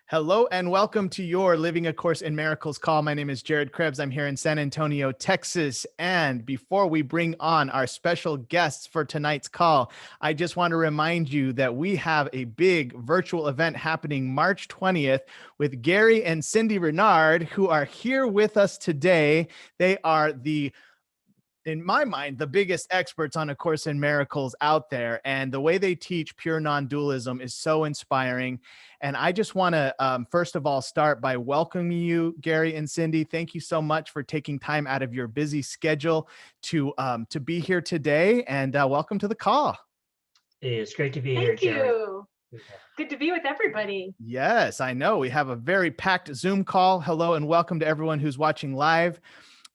Hello and welcome to your Living A Course in Miracles call. My name is Jared Krebs. I'm here in San Antonio, Texas. And before we bring on our special guests for tonight's call, I just want to remind you that we have a big virtual event happening March 20th with Gary and Cindy Renard, who are here with us today. They are in my mind, the biggest experts on A Course in Miracles out there. And the way they teach pure non-dualism is so inspiring. And I just want to, first of all, start by welcoming you, Gary and Cindy. Thank you so much for taking time out of your busy schedule to be here today. And welcome to the call. It's great to be here, Jared. Thank you. Good to be with everybody. Yes, I know. We have a very packed Zoom call. Hello and welcome to everyone who's watching live.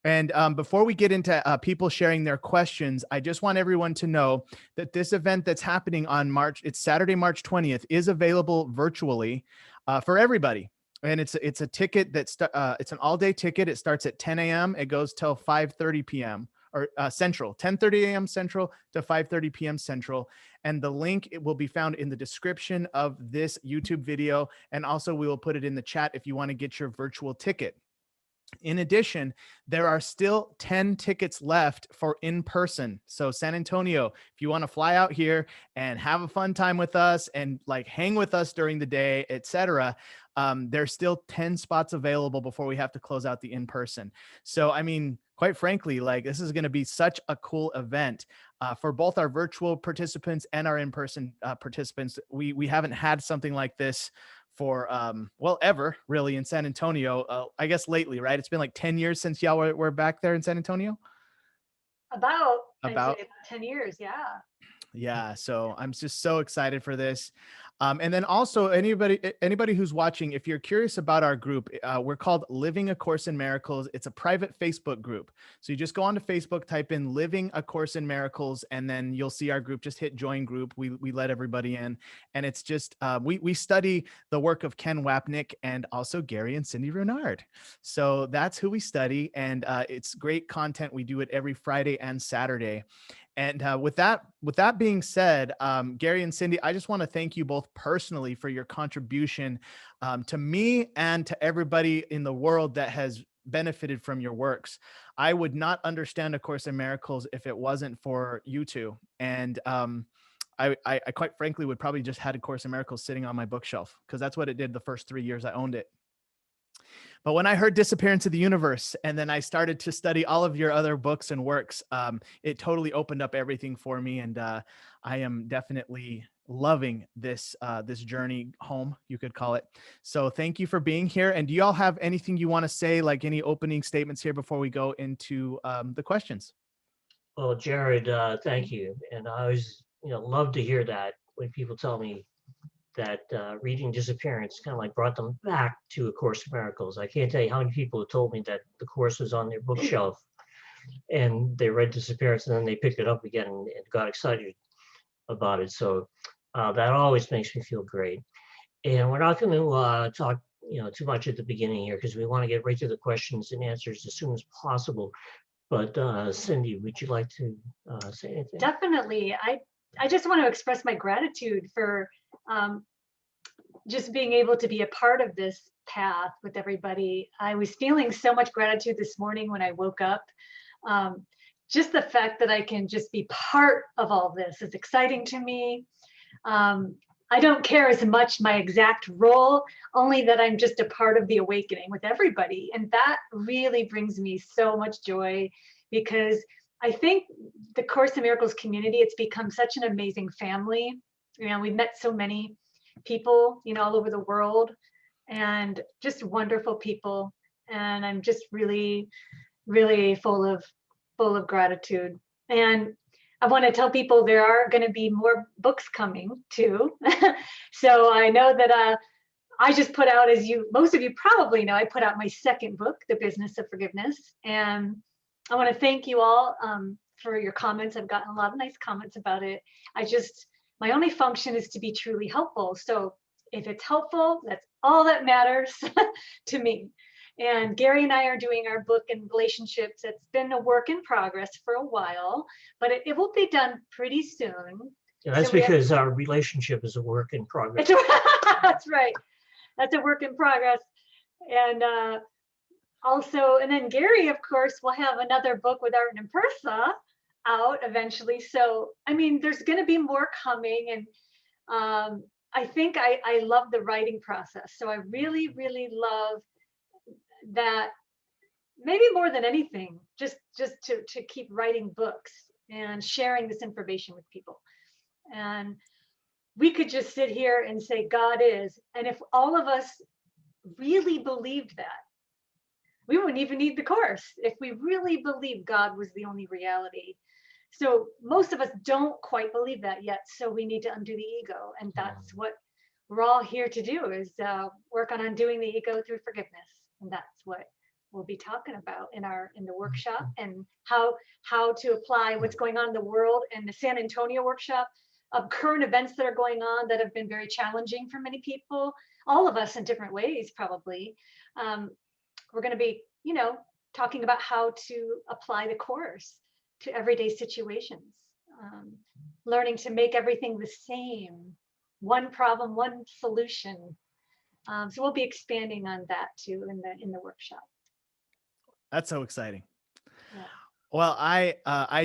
And before we get into people sharing their questions, I just want everyone to know that this event that's happening on it's Saturday, March 20th, is available virtually for everybody. And it's a ticket it's an all-day ticket. It starts at 10 a.m. It goes till 5:30 p.m. or Central, 10:30 a.m. Central to 5:30 p.m. Central. And the link, it will be found in the description of this YouTube video. And also we will put it in the chat if you want to get your virtual ticket. In addition, there are still 10 tickets left for in-person. So San Antonio, if you want to fly out here and have a fun time with us and like hang with us during the day, etc., there's still 10 spots available before we have to close out the in-person. So, I mean, quite frankly, like this is going to be such a cool event for both our virtual participants and our in-person participants. We haven't had something like this for, ever really in San Antonio, I guess lately, right? It's been like 10 years since y'all were back there in San Antonio? About 10 years, yeah. Yeah, so I'm just so excited for this. And then also anybody who's watching, if you're curious about our group, we're called Living A Course in Miracles. It's a private Facebook group. So you just go onto Facebook, type in Living A Course in Miracles, and then you'll see our group. Just hit join group. We let everybody in. And it's just, we study the work of Ken Wapnick and also Gary and Cindy Renard. So that's who we study. And it's great content. We do it every Friday and Saturday. And with that being said, Gary and Cindy, I just want to thank you both personally for your contribution to me and to everybody in the world that has benefited from your works. I would not understand A Course in Miracles if it wasn't for you two. And I quite frankly would probably just had A Course in Miracles sitting on my bookshelf because that's what it did the first 3 years I owned it. But when I heard Disappearance of the Universe, and then I started to study all of your other books and works, it totally opened up everything for me. And I am definitely loving this journey home, you could call it. So thank you for being here. And do you all have anything you want to say, like any opening statements here before we go into the questions? Well, Jared, thank you. And I always, love to hear that when people tell me that reading Disappearance kind of like brought them back to A Course in Miracles. I can't tell you how many people have told me that the course was on their bookshelf and they read Disappearance and then they picked it up again and got excited about it. So that always makes me feel great. And we're not going to talk too much at the beginning here because we want to get right to the questions and answers as soon as possible. But Cindy, would you like to say anything? Definitely. I just want to express my gratitude for just being able to be a part of this path with everybody. I was feeling so much gratitude this morning when I woke up. Just the fact that I can just be part of all this is exciting to me. I don't care as much my exact role, only that I'm just a part of the awakening with everybody. And that really brings me so much joy because I think the Course in Miracles community, it's become such an amazing family. We've met so many people, all over the world and just wonderful people. And I'm just really, really full of gratitude. And I want to tell people there are going to be more books coming too. So I know that I just put out, as most of you probably know, I put out my second book, The Business of Forgiveness. And I want to thank you all for your comments. I've gotten a lot of nice comments about it. My only function is to be truly helpful. So if it's helpful, that's all that matters to me. And Gary and I are doing our book in relationships. It's been a work in progress for a while, but it will be done pretty soon. Yeah, that's because our relationship is a work in progress. That's right. that's a work in progress. And also, and then Gary, of course, will have another book with Art and Persa out eventually. So, I mean, there's going to be more coming. And I think I love the writing process. So I really, really love that, maybe more than anything, just to keep writing books and sharing this information with people. And we could just sit here and say God is, and if all of us really believed that, we wouldn't even need the course if we really believed God was the only reality. So most of us don't quite believe that yet, so we need to undo the ego, and that's what we're all here to do, is work on undoing the ego through forgiveness. And that's what we'll be talking about in the workshop, and how to apply what's going on in the world, and the San Antonio workshop of current events that are going on that have been very challenging for many people, all of us in different ways probably. We're going to be, talking about how to apply the course to everyday situations, learning to make everything the same, one problem, one solution. So we'll be expanding on that too in the workshop. That's so exciting. Yeah. Well, I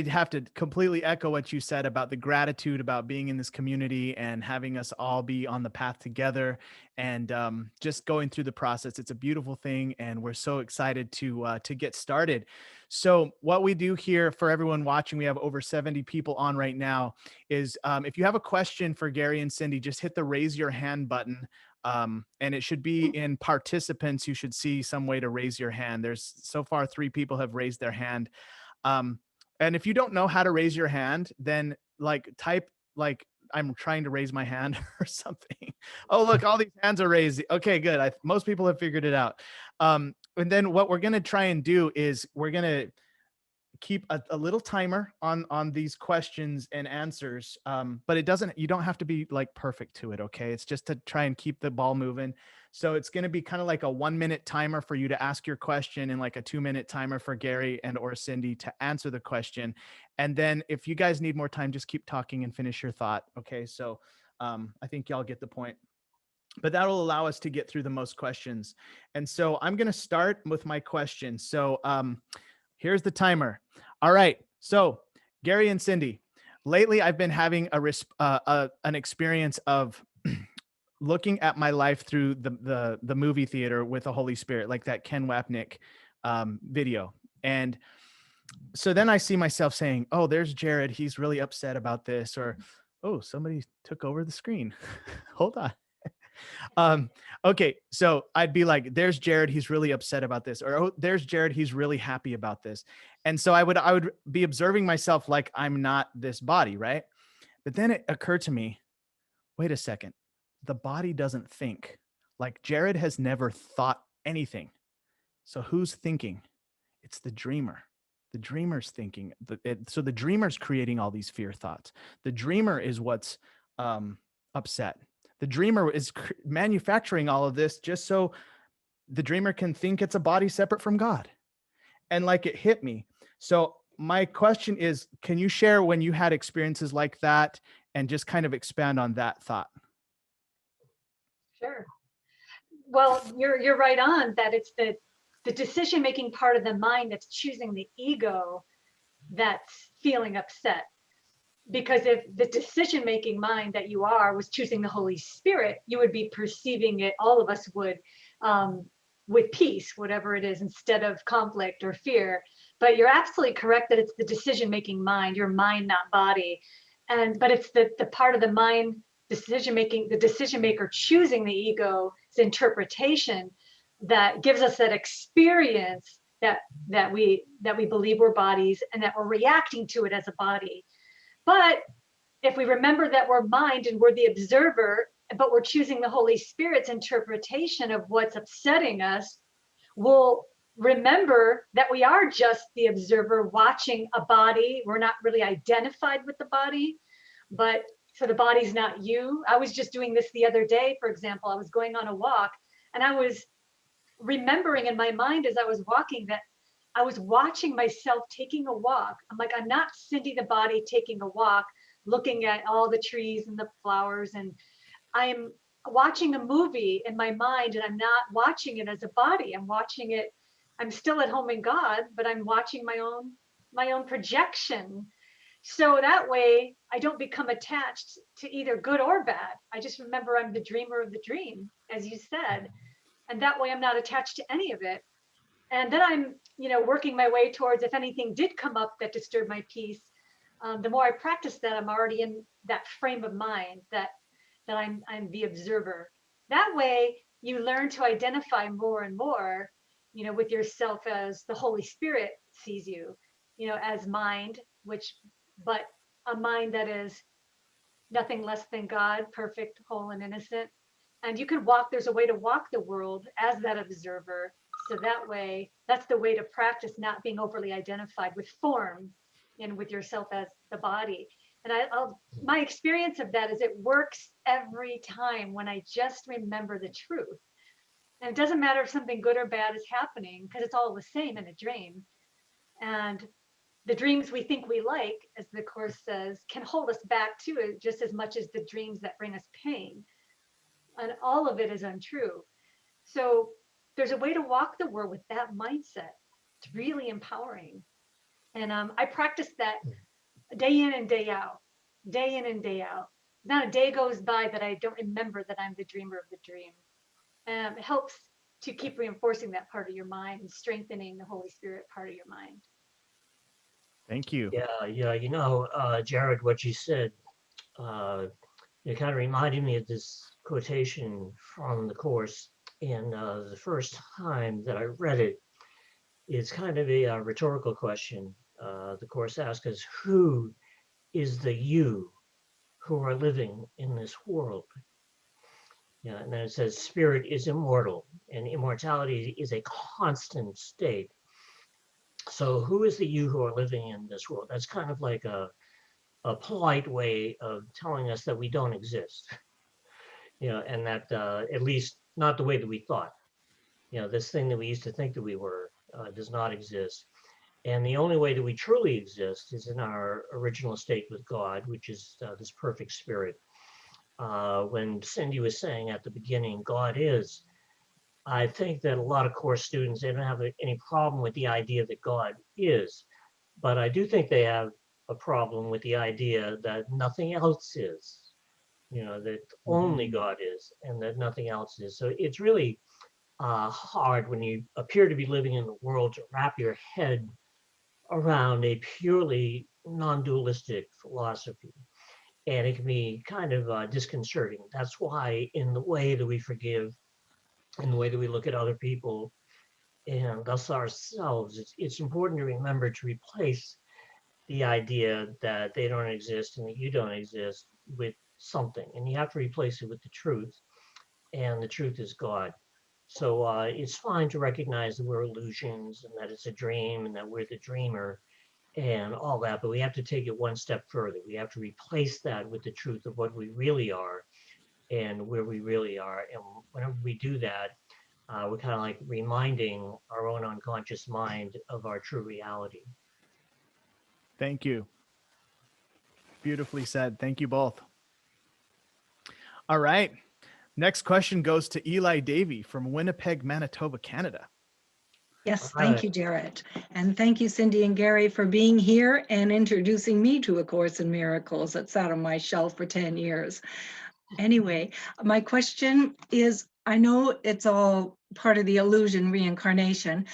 have to completely echo what you said about the gratitude about being in this community and having us all be on the path together, and just going through the process. It's a beautiful thing, and we're so excited to get started. So what we do here for everyone watching, we have over 70 people on right now, is if you have a question for Gary and Cindy, just hit the raise your hand button. And it should be in participants. You should see some way to raise your hand. There's so far 3 people have raised their hand. And if you don't know how to raise your hand, then type I'm trying to raise my hand or something. Oh, look, all these hands are raised. Okay, good. Most people have figured it out. And then what we're going to try and do is we're going to keep a little timer on these questions and answers. But you don't have to be perfect to it. Okay. It's just to try and keep the ball moving. So it's going to be kind of like a 1-minute timer for you to ask your question, and like a 2-minute timer for Gary and or Cindy to answer the question. And then if you guys need more time, just keep talking and finish your thought. Okay. So I think y'all get the point. But that'll allow us to get through the most questions. And so I'm going to start with my question. So here's the timer. All right. So Gary and Cindy, lately I've been having an experience of looking at my life through the movie theater with the Holy Spirit, like that Ken Wapnick video. And so then I see myself saying, oh, there's Jared. He's really upset about this. Or, oh, somebody took over the screen. Hold on. Okay. So I'd be like, there's Jared. He's really upset about this. Or, oh, there's Jared. He's really happy about this. And so I would be observing myself like I'm not this body. Right. But then it occurred to me, wait a second. The body doesn't think. Like Jared has never thought anything. So who's thinking? It's the dreamer. The dreamer's thinking. So the dreamer's creating all these fear thoughts. The dreamer is what's upset. The dreamer is manufacturing all of this just so the dreamer can think it's a body separate from God. And it hit me. So my question is, can you share when you had experiences like that and just kind of expand on that thought? Sure. Well, you're right on that. It's the decision-making part of the mind that's choosing the ego that's feeling upset. Because if the decision-making mind that you are was choosing the Holy Spirit, you would be perceiving it, all of us would, with peace, whatever it is, instead of conflict or fear. But you're absolutely correct that it's the decision-making mind, your mind, not body. But it's the part of the mind, decision-making, the decision maker choosing the ego's interpretation that gives us that experience that we believe we're bodies and that we're reacting to it as a body. But if we remember that we're mind and we're the observer, but we're choosing the Holy Spirit's interpretation of what's upsetting us, we'll remember that we are just the observer watching a body. We're not really identified with the body, but so the body's not you. I was just doing this the other day, for example. I was going on a walk and I was remembering in my mind as I was walking that I was watching myself taking a walk. I'm like, I'm not Cindy the body taking a walk, looking at all the trees and the flowers. And I'm watching a movie in my mind, and I'm not watching it as a body. I'm watching it, I'm still at home in God, but I'm watching my own projection. So that way I don't become attached to either good or bad. I just remember I'm the dreamer of the dream, as you said. And that way I'm not attached to any of it. And then I'm, working my way towards, if anything did come up that disturbed my peace, the more I practice that, I'm already in that frame of mind that I'm the observer. That way you learn to identify more and more, with yourself as the Holy Spirit sees you, as mind, but a mind that is nothing less than God, perfect, whole, and innocent. And you can walk, there's a way to walk the world as that observer. So that way, that's the way to practice not being overly identified with form and with yourself as the body. And my experience of that is it works every time when I just remember the truth. And it doesn't matter if something good or bad is happening, because it's all the same in a dream. And the dreams we think we like, as the Course says, can hold us back to it just as much as the dreams that bring us pain. And all of it is untrue. So there's a way to walk the world with that mindset. It's really empowering. And I practice that day in and day out, day in and day out. Not a day goes by that I don't remember that I'm the dreamer of the dream. It helps to keep reinforcing that part of your mind and strengthening the Holy Spirit part of your mind. Thank you. Yeah. Jared, what you said, it kind of reminded me of this quotation from the Course. And the first time that I read it, it's kind of a rhetorical question. The Course asks us, who is the you who are living in this world? Yeah, and then it says, spirit is immortal, and immortality is a constant state. So who is the you who are living in this world? That's kind of like a polite way of telling us that we don't exist, and that at least not the way that we thought. This thing that we used to think that we were does not exist. And the only way that we truly exist is in our original state with God, which is this perfect spirit. When Cindy was saying at the beginning, God is, I think that a lot of Course students, they don't have any problem with the idea that God is, but I do think they have a problem with the idea that nothing else is, that only God is and that nothing else is. So it's really hard when you appear to be living in the world to wrap your head around a purely non-dualistic philosophy. And it can be kind of disconcerting. That's why in the way that we forgive, in the way that we look at other people, and thus ourselves, it's important to remember to replace the idea that they don't exist and that you don't exist with something. And you have to replace it with the truth. And the truth is God. So it's fine to recognize that we're illusions and that it's a dream and that we're the dreamer and all that, but we have to take it one step further. We have to replace that with the truth of what we really are and where we really are. And whenever we do that, we're kind of like reminding our own unconscious mind of our true reality. Thank you. Beautifully said. Thank you both. All right. Next question goes to Eli Davey from Winnipeg, Manitoba, Canada. Yes, thank you, Jared. And thank you, Cindy and Gary, for being here and introducing me to A Course in Miracles that sat on my shelf for 10 years. Anyway, my question is, I know it's all part of the illusion reincarnation,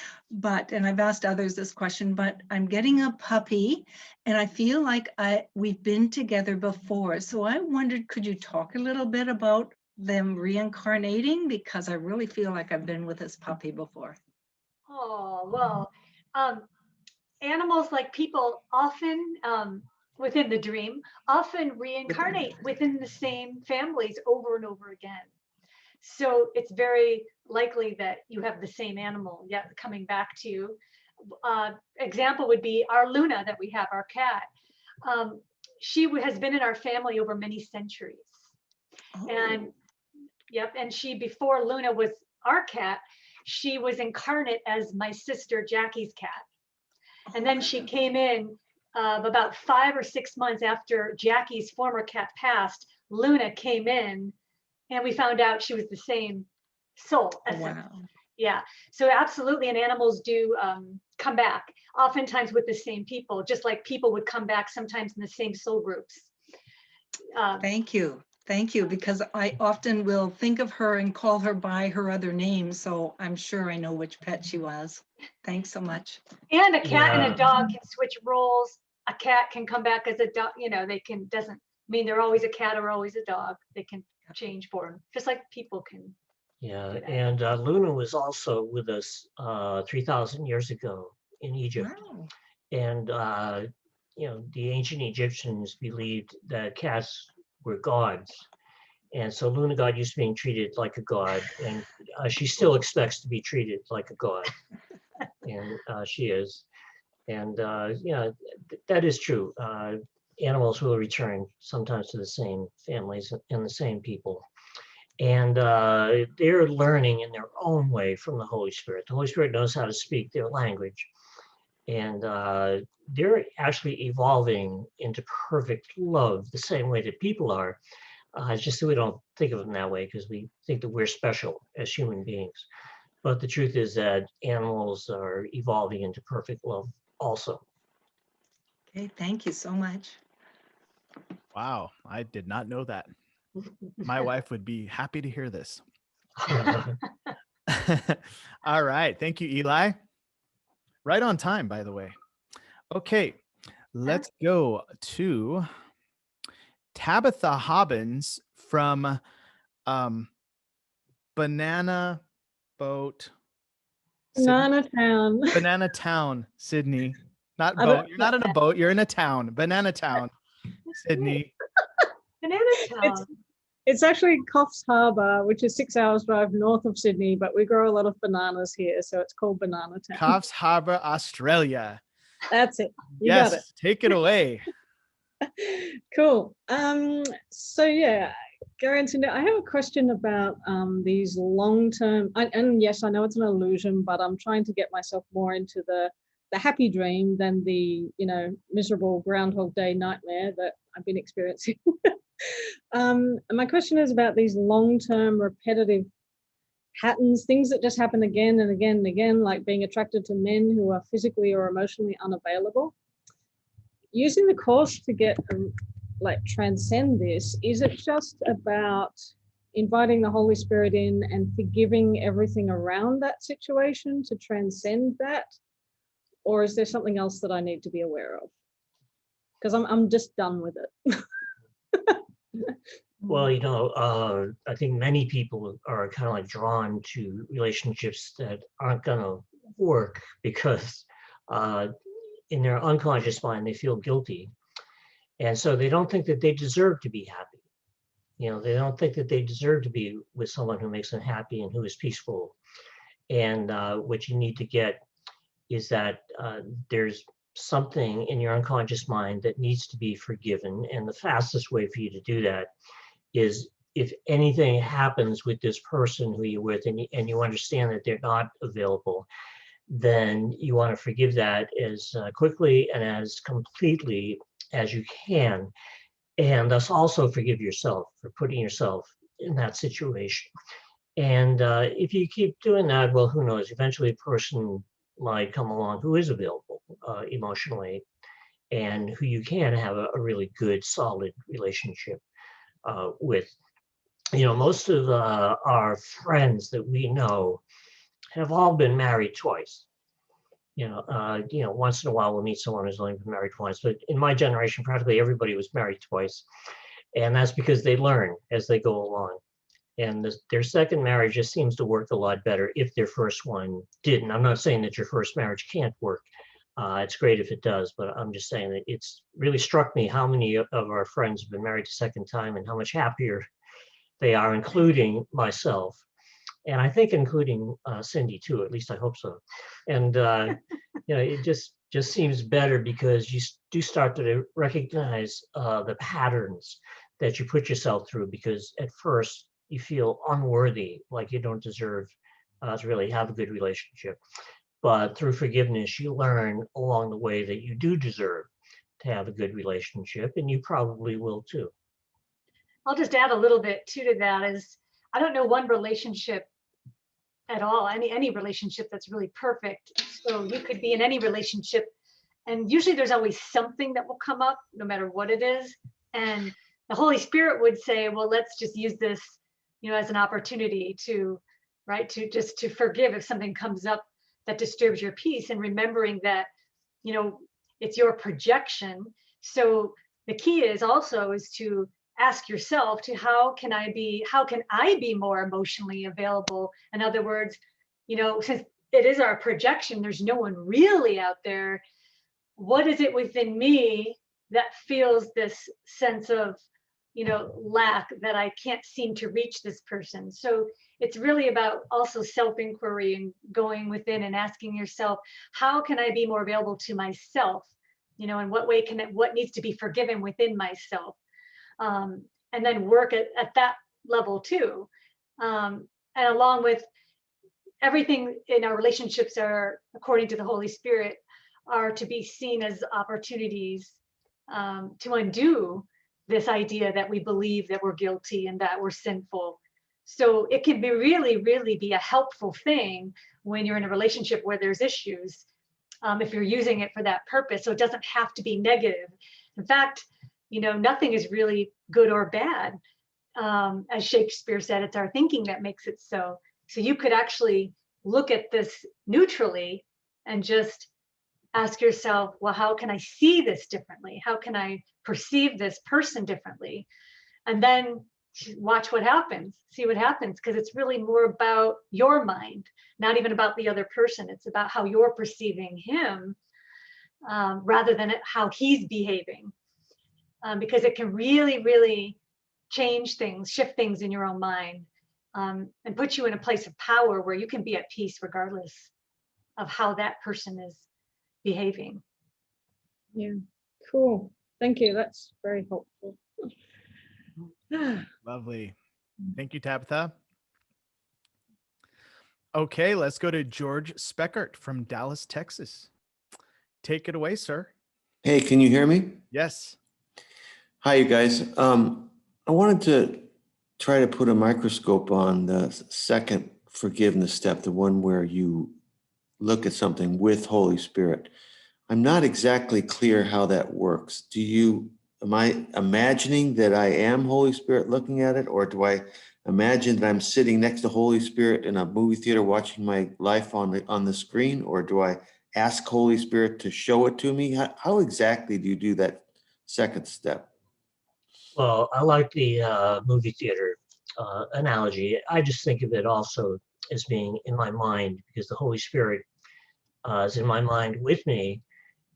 and I've asked others this question, but I'm getting a puppy and I feel like we've been together before. So I wondered, could you talk a little bit about them reincarnating? Because I really feel like I've been with this puppy before. Oh, well, animals like people often, within the dream, often reincarnate within the same families over and over again. So it's very likely that you have the same animal yet coming back to you. Example would be our Luna that we have, our cat. She has been in our family over many centuries. Oh. And yep, and before Luna was our cat, she was incarnate as my sister Jackie's cat. And then she came in about 5 or 6 months after Jackie's former cat passed. Luna came in And we found out she was the same soul essence. Wow. Yeah. So absolutely. And animals do come back, oftentimes with the same people, just like people would come back sometimes in the same soul groups. Thank you. Thank you, because I often will think of her and call her by her other name. So I'm sure I know which pet she was. Thanks so much. And a cat and Yeah. a dog can switch roles. A cat can come back as a dog, you know, they can, doesn't mean they're always a cat or always a dog. They can change form, just like people can. Yeah, do that. and Luna was also with us 3,000 years ago in Egypt. Wow. And, you know, the ancient Egyptians believed that cats were gods. And so Luna God used to being treated like a god, and she still expects to be treated like a god. And she is. And yeah, that is true. Animals will return sometimes to the same families and the same people. And they're learning in their own way from the Holy Spirit. The Holy Spirit knows how to speak their language. And they're actually evolving into perfect love the same way that people are. It's just that we don't think of them that way because we think that we're special as human beings. But the truth is that animals are evolving into perfect love also. Okay, thank you so much. Wow, I did not know that. My wife would be happy to hear this. All right. Thank you, Eli. Right on time, by the way. Okay, let's go to Tabitha Hobbins from Banana Boat. Banana Town. Banana Town, Sydney. Not I don't- boat. You're not in a boat. You're in a town. Banana Town, Sydney. Banana Town. It's actually Coffs Harbour, which is 6 hours drive north of Sydney, but we grow a lot of bananas here, so it's called Banana Town. Coffs Harbour, Australia. That's it. You Yes, got it. take it away. Cool. So yeah, Gary and Cindy, I have a question about these long-term, and yes, I know it's an illusion, but I'm trying to get myself more into the happy dream than the, you know, miserable Groundhog Day nightmare that I've been experiencing. And my question is about these long-term repetitive patterns, things that just happen again and again and again, like being attracted to men who are physically or emotionally unavailable. Using the course to get like transcend this, is it just about inviting the Holy Spirit in and forgiving everything around that situation to transcend that? Or is there something else that I need to be aware of? Because I'm just done with it. Well, you know, I think many people are kind of like drawn to relationships that aren't going to work because in their unconscious mind, they feel guilty. And so they don't think that they deserve to be happy. You know, they don't think that they deserve to be with someone who makes them happy and who is peaceful. And what you need to get is that there's something in your unconscious mind that needs to be forgiven. And the fastest way for you to do that is if anything happens with this person who you're with and you understand that they're not available, then you want to forgive that as quickly and as completely as you can. And thus also forgive yourself for putting yourself in that situation. And if you keep doing that, well, who knows, eventually a person might come along who is available emotionally and who you can have a really good, solid relationship with. You know, most of our friends that we know have all been married twice. You know, once in a while we'll meet someone who's only been married twice, but in my generation, practically everybody was married twice. And that's because they learn as they go along. And their second marriage just seems to work a lot better if their first one didn't. I'm not saying that your first marriage can't work. It's great if it does, but I'm just saying that it's really struck me how many of our friends have been married a second time and how much happier they are, including myself. And I think including Cindy too, at least I hope so. And you know, it just seems better because you do start to recognize the patterns that you put yourself through, because at first you feel unworthy, like you don't deserve to really have a good relationship. But through forgiveness, you learn along the way that you do deserve to have a good relationship, and you probably will too. I'll just add a little bit too to that is I don't know one relationship at all, any relationship that's really perfect. So you could be in any relationship, and usually there's always something that will come up, no matter what it is. And the Holy Spirit would say, well, let's just use this, as an opportunity to, right, to forgive if something comes up that disturbs your peace, and remembering that, it's your projection. So the key is to ask yourself to how can I be more emotionally available? In other words, since it is our projection, there's no one really out there. What is it within me that feels this sense of, lack, that I can't seem to reach this person? So it's really about also self-inquiry and going within and asking yourself, how can I be more available to myself? In what way what needs to be forgiven within myself? And then work at that level too. And along with everything in our relationships are, according to the Holy Spirit, are to be seen as opportunities to undo this idea that we believe that we're guilty and that we're sinful. So it can be really, really be a helpful thing when you're in a relationship where there's issues, if you're using it for that purpose. So it doesn't have to be negative. In fact, nothing is really good or bad. As Shakespeare said, it's our thinking that makes it so. So you could actually look at this neutrally and just ask yourself, well, how can I see this differently? How can I perceive this person differently? And then watch what happens, see what happens, because it's really more about your mind, not even about the other person. It's about how you're perceiving him, rather than how he's behaving. Because it can really, really change things, shift things in your own mind, and put you in a place of power where you can be at peace regardless of how that person is behaving. Yeah, cool. Thank you. That's very helpful. Lovely. Thank you, Tabitha. Okay, let's go to George Speckert from Dallas, Texas. Take it away, sir. Hey, can you hear me? Yes. Hi, you guys. I wanted to try to put a microscope on the second forgiveness step, the one where you look at something with Holy Spirit. I'm not exactly clear how that works. Am I imagining that I am Holy Spirit looking at it, or do I imagine that I'm sitting next to Holy Spirit in a movie theater watching my life on the screen, or do I ask Holy Spirit to show it to me? How exactly do you do that second step? Well, I like the movie theater analogy. I just think of it also as being in my mind, because the Holy Spirit is in my mind with me,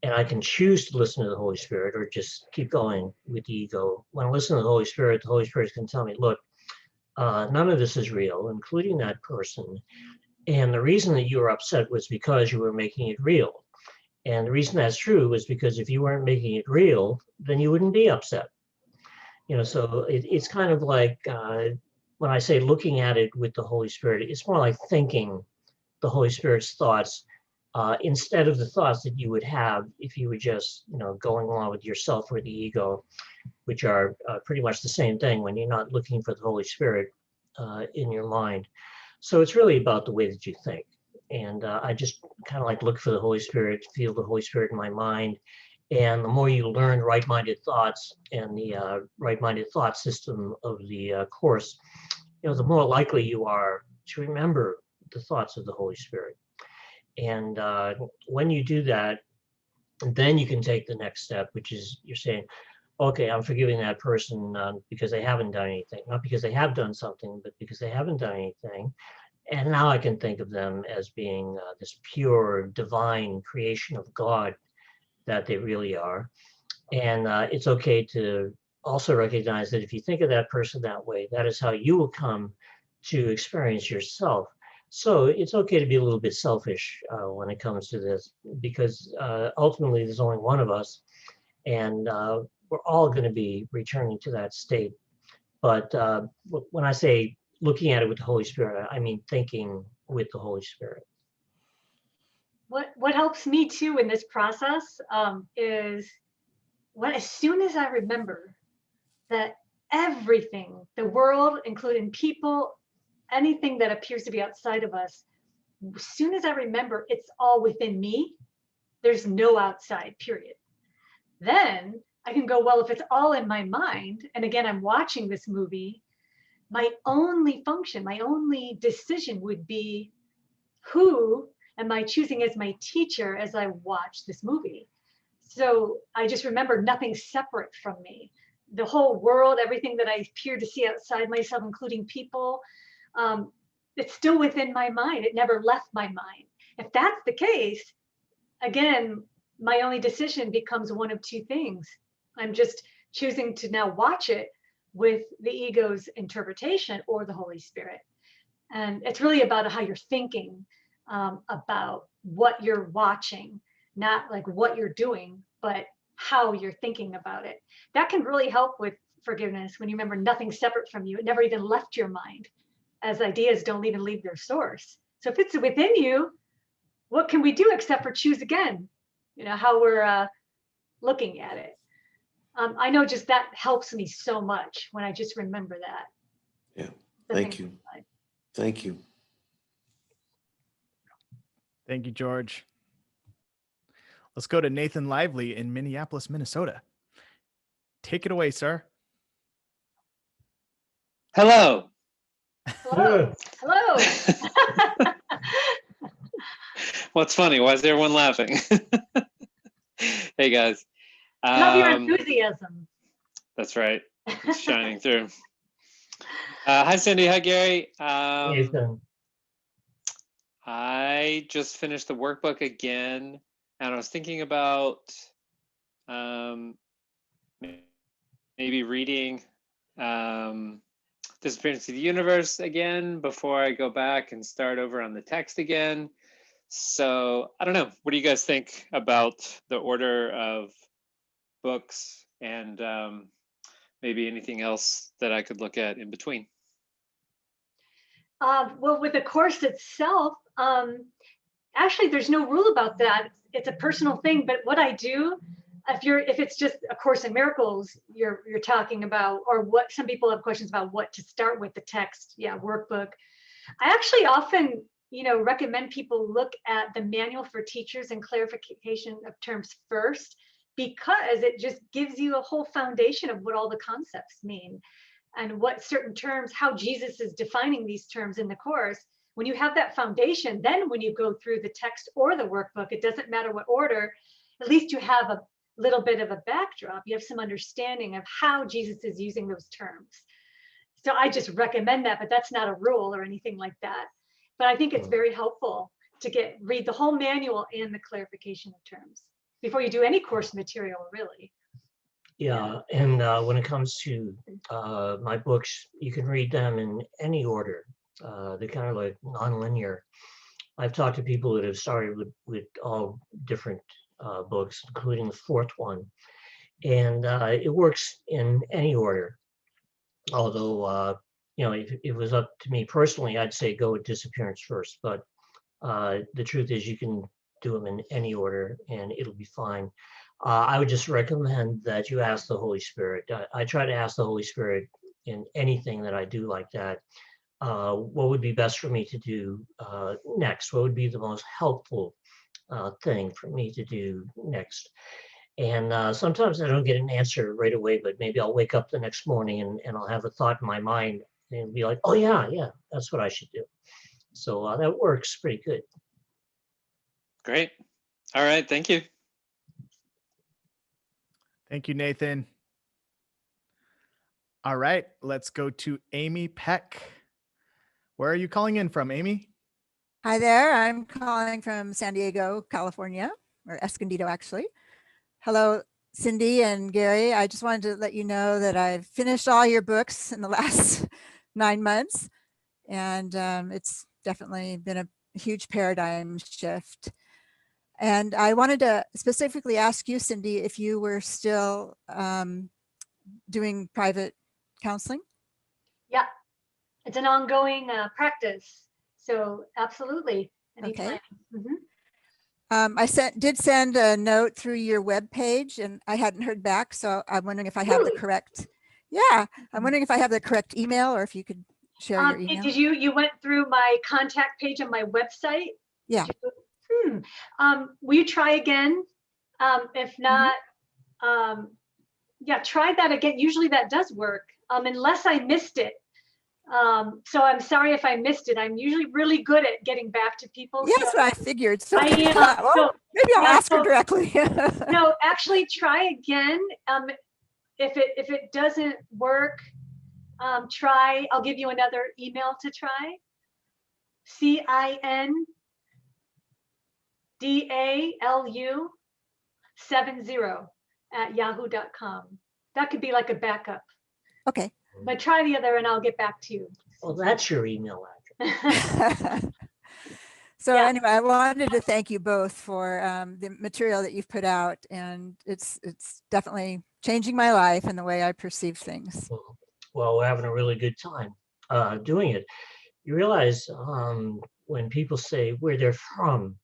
and I can choose to listen to the Holy Spirit or just keep going with the ego. When I listen to the Holy Spirit can tell me, look, none of this is real, including that person. And the reason that you were upset was because you were making it real. And the reason that's true was because if you weren't making it real, then you wouldn't be upset. So it's kind of like when I say looking at it with the Holy Spirit, it's more like thinking the Holy Spirit's thoughts instead of the thoughts that you would have if you were just, going along with yourself or the ego, which are pretty much the same thing when you're not looking for the Holy Spirit in your mind. So it's really about the way that you think. And I just kind of like look for the Holy Spirit, feel the Holy Spirit in my mind. And the more you learn right-minded thoughts and the right-minded thought system of the Course, the more likely you are to remember the thoughts of the Holy Spirit. And when you do that, then you can take the next step, which is you're saying, okay, I'm forgiving that person because they haven't done anything, not because they have done something, but because they haven't done anything. And now I can think of them as being this pure divine creation of God that they really are. And it's okay to also recognize that if you think of that person that way, that is how you will come to experience yourself. So it's okay to be a little bit selfish when it comes to this, because ultimately there's only one of us, and we're all going to be returning to that state. But when I say looking at it with the Holy Spirit, I mean thinking with the Holy Spirit. What helps me too in this process is as soon as I remember that everything, the world, including people, anything that appears to be outside of us, as soon as I remember it's all within me, there's no outside, period. Then I can go, well, if it's all in my mind, and again, I'm watching this movie, my only function, my only decision would be, who am I choosing as my teacher as I watch this movie? So I just remember nothing's separate from me. The whole world, everything that I appear to see outside myself, including people, it's still within my mind. It never left my mind. If that's the case, again, my only decision becomes one of two things. I'm just choosing to now watch it with the ego's interpretation or the Holy Spirit. And it's really about how you're thinking about what you're watching, not like what you're doing, but how you're thinking about it. That can really help with forgiveness when you remember nothing's separate from you. It never even left your mind, as ideas don't even leave their source. So if it's within you, what can we do except for choose again? You know, how we're looking at it. I know just that helps me so much when I just remember that. Yeah, thank you. Thank you. Thank you, George. Let's go to Nathan Lively in Minneapolis, Minnesota. Take it away, sir. Hello. Hello. Hello. What's funny? Why is everyone laughing? Hey, guys. Love your enthusiasm. That's right. It's shining through. Hi, Cindy. Hi, Gary. Nathan. I just finished the workbook again, and I was thinking about maybe reading Disappearance of the Universe again before I go back and start over on the text again. So I don't know. What do you guys think about the order of books and maybe anything else that I could look at in between? Well, with the course itself, actually, there's no rule about that. It's a personal thing. But what I do, if it's just A Course in Miracles you're talking about, or what some people have questions about what to start with, the text, workbook. I actually often, recommend people look at the Manual for Teachers and Clarification of Terms first, because it just gives you a whole foundation of what all the concepts mean and what certain terms, how Jesus is defining these terms in the course. When you have that foundation, then when you go through the text or the workbook, it doesn't matter what order, at least you have a little bit of a backdrop. You have some understanding of how Jesus is using those terms. So I just recommend that, but that's not a rule or anything like that. But I think it's very helpful to read the whole manual and the clarification of terms before you do any course material, really. Yeah, and when it comes to my books, you can read them in any order. They're kind of like non-linear. I've talked to people that have started with all different books, including the fourth one, and it works in any order. Although, if it was up to me personally, I'd say go with Disappearance first. But the truth is, you can do them in any order, and it'll be fine. I would just recommend that you ask the Holy Spirit. I try to ask the Holy Spirit in anything that I do like that. What would be best for me to do next? What would be the most helpful thing for me to do next? And sometimes I don't get an answer right away, but maybe I'll wake up the next morning and I'll have a thought in my mind and be like, oh yeah, that's what I should do. So that works pretty good. Great. All right. Thank you. Thank you, Nathan. All right, let's go to Amy Peck. Where are you calling in from, Amy? Hi there, I'm calling from San Diego, California, or Escondido, actually. Hello, Cindy and Gary. I just wanted to let you know that I've finished all your books in the last 9 months, and it's definitely been a huge paradigm shift. And I wanted to specifically ask you, Cindy, if you were still doing private counseling? Yeah, it's an ongoing practice. So absolutely. Anytime. Okay. I did send a note through your webpage and I hadn't heard back. So I'm wondering if I have the correct, I'm wondering if I have the correct email or if you could share your email? Did you went through my contact page on my website? Yeah. Will you try again? If not, yeah, try that again. Usually that does work, unless I missed it. So I'm sorry if I missed it. I'm usually really good at getting back to people. Yeah, so that's what I figured. So I I am. thought, well, So, maybe I'll yeah, ask her so- directly. no, actually try again. If it doesn't work, try, I'll give you another email to try. CINDALU70@yahoo.com. That could be like a backup, Okay. but try the other and I'll get back to you. Well, that's your email address. So Yeah. anyway, I wanted to thank you both for the material that you've put out, and it's definitely changing my life and the way I perceive things. Well, we're having a really good time doing it. You realize when people say where they're from,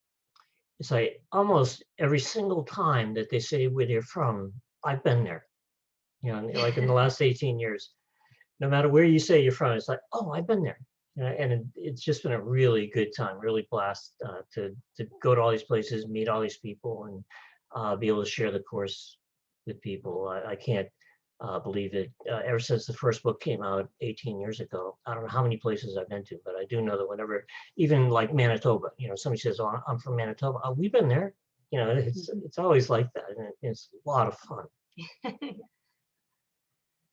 it's like almost every single time that they say where they're from, I've been there. You know, like in the last 18 years, no matter where you say you're from, it's like, oh, I've been there. And it's just been a really good time, really blast to go to all these places, meet all these people, and be able to share the course with people. I can't believe it. Ever since the first book came out 18 years ago, I don't know how many places I've been to, but I do know that whenever, even like Manitoba, you know, somebody says, "Oh, I'm from Manitoba." Oh, we've been there. You know, it's always like that, and it's a lot of fun.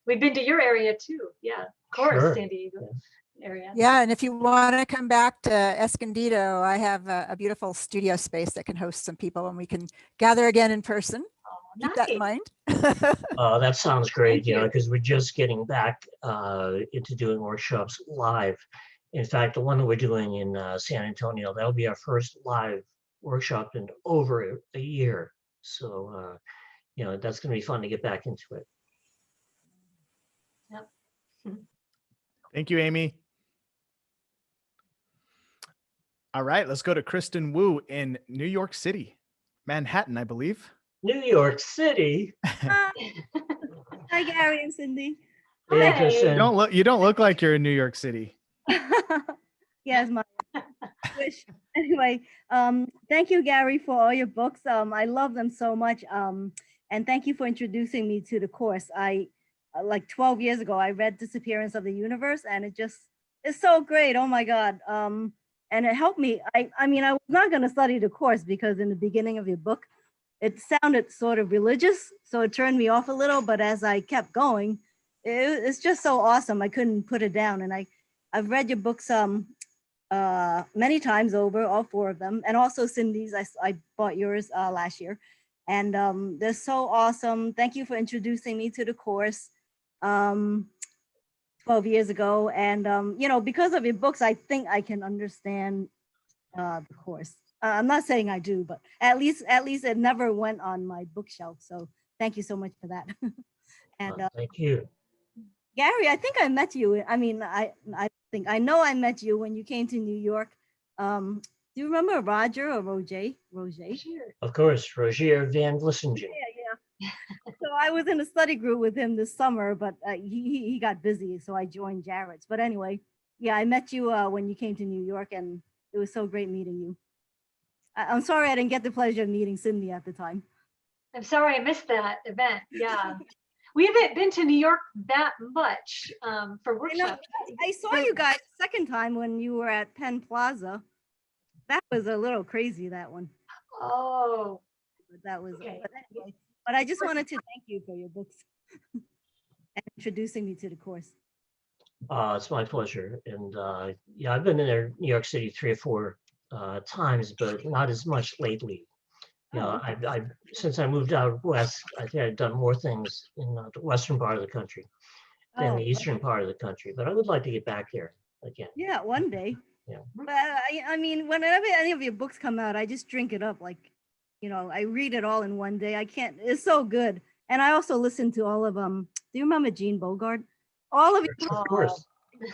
We've been to your area too. Yeah, of course, Sure. San Diego area. Yeah, and if you want to come back to Escondido, I have a beautiful studio space that can host some people, and we can gather again in person. Oh, Keep that in nice. mind. That sounds great, Thank you know, you. because we're just getting back into doing workshops live. In fact, the one that we're doing in San Antonio, that'll be our first live workshop in over a year. So, you know, that's going to be fun to get back into it. Yep. Thank you, Amy. All right, let's go to Kristen Wu in New York City, Manhattan, I believe. New York City. Hi, Gary and Cindy. Hey, Hi. Kristen. You don't look like you're in New York City. Yes, my wish. Anyway, thank you, Gary, for all your books. I love them so much. And thank you for introducing me to the course. I like 12 years ago, I read Disappearance of the Universe, and it's so great. Oh my God. And it helped me. I mean, I was not going to study the course because in the beginning of your book, it sounded sort of religious, so it turned me off a little. But as I kept going, it's just so awesome. I couldn't put it down. And I've read your books many times over, all 4 of them, and also Cindy's. I bought yours last year, and they're so awesome. Thank you for introducing me to the course 12 years ago, and you know, because of your books, I think I can understand the course. I'm not saying I do, but at least it never went on my bookshelf. So thank you so much for that. And Thank you. Gary, I think I met you. I mean, I know I met you when you came to New York. Do you remember Roger or Roger? Of course, Rogier Van Vlissingen. Yeah. So I was in a study group with him this summer, but he got busy, so I joined Jared's. But anyway, yeah, I met you when you came to New York, and it was so great meeting you. I'm sorry I didn't get the pleasure of meeting Cindy at the time. I'm sorry I missed that event. Yeah. We haven't been to New York that much for workshops. I saw you guys the second time when you were at Penn Plaza. That was a little crazy, that one. Oh, But that was, okay. but anyway. But I just wanted to thank you for your books and introducing me to the course. It's my pleasure. And yeah, I've been in there, New York City 3 or 4 times, but not as much lately. You know, I've since I moved out west, I think I've done more things in the western part of the country than the eastern part of the country. But I would like to get back there again. Yeah, one day. Yeah. But I mean, whenever any of your books come out, I just drink it up. Like, you know, I read it all in one day. I can't. It's so good. And I also listen to all of Do you remember Jean Bogart? All of it, Of course.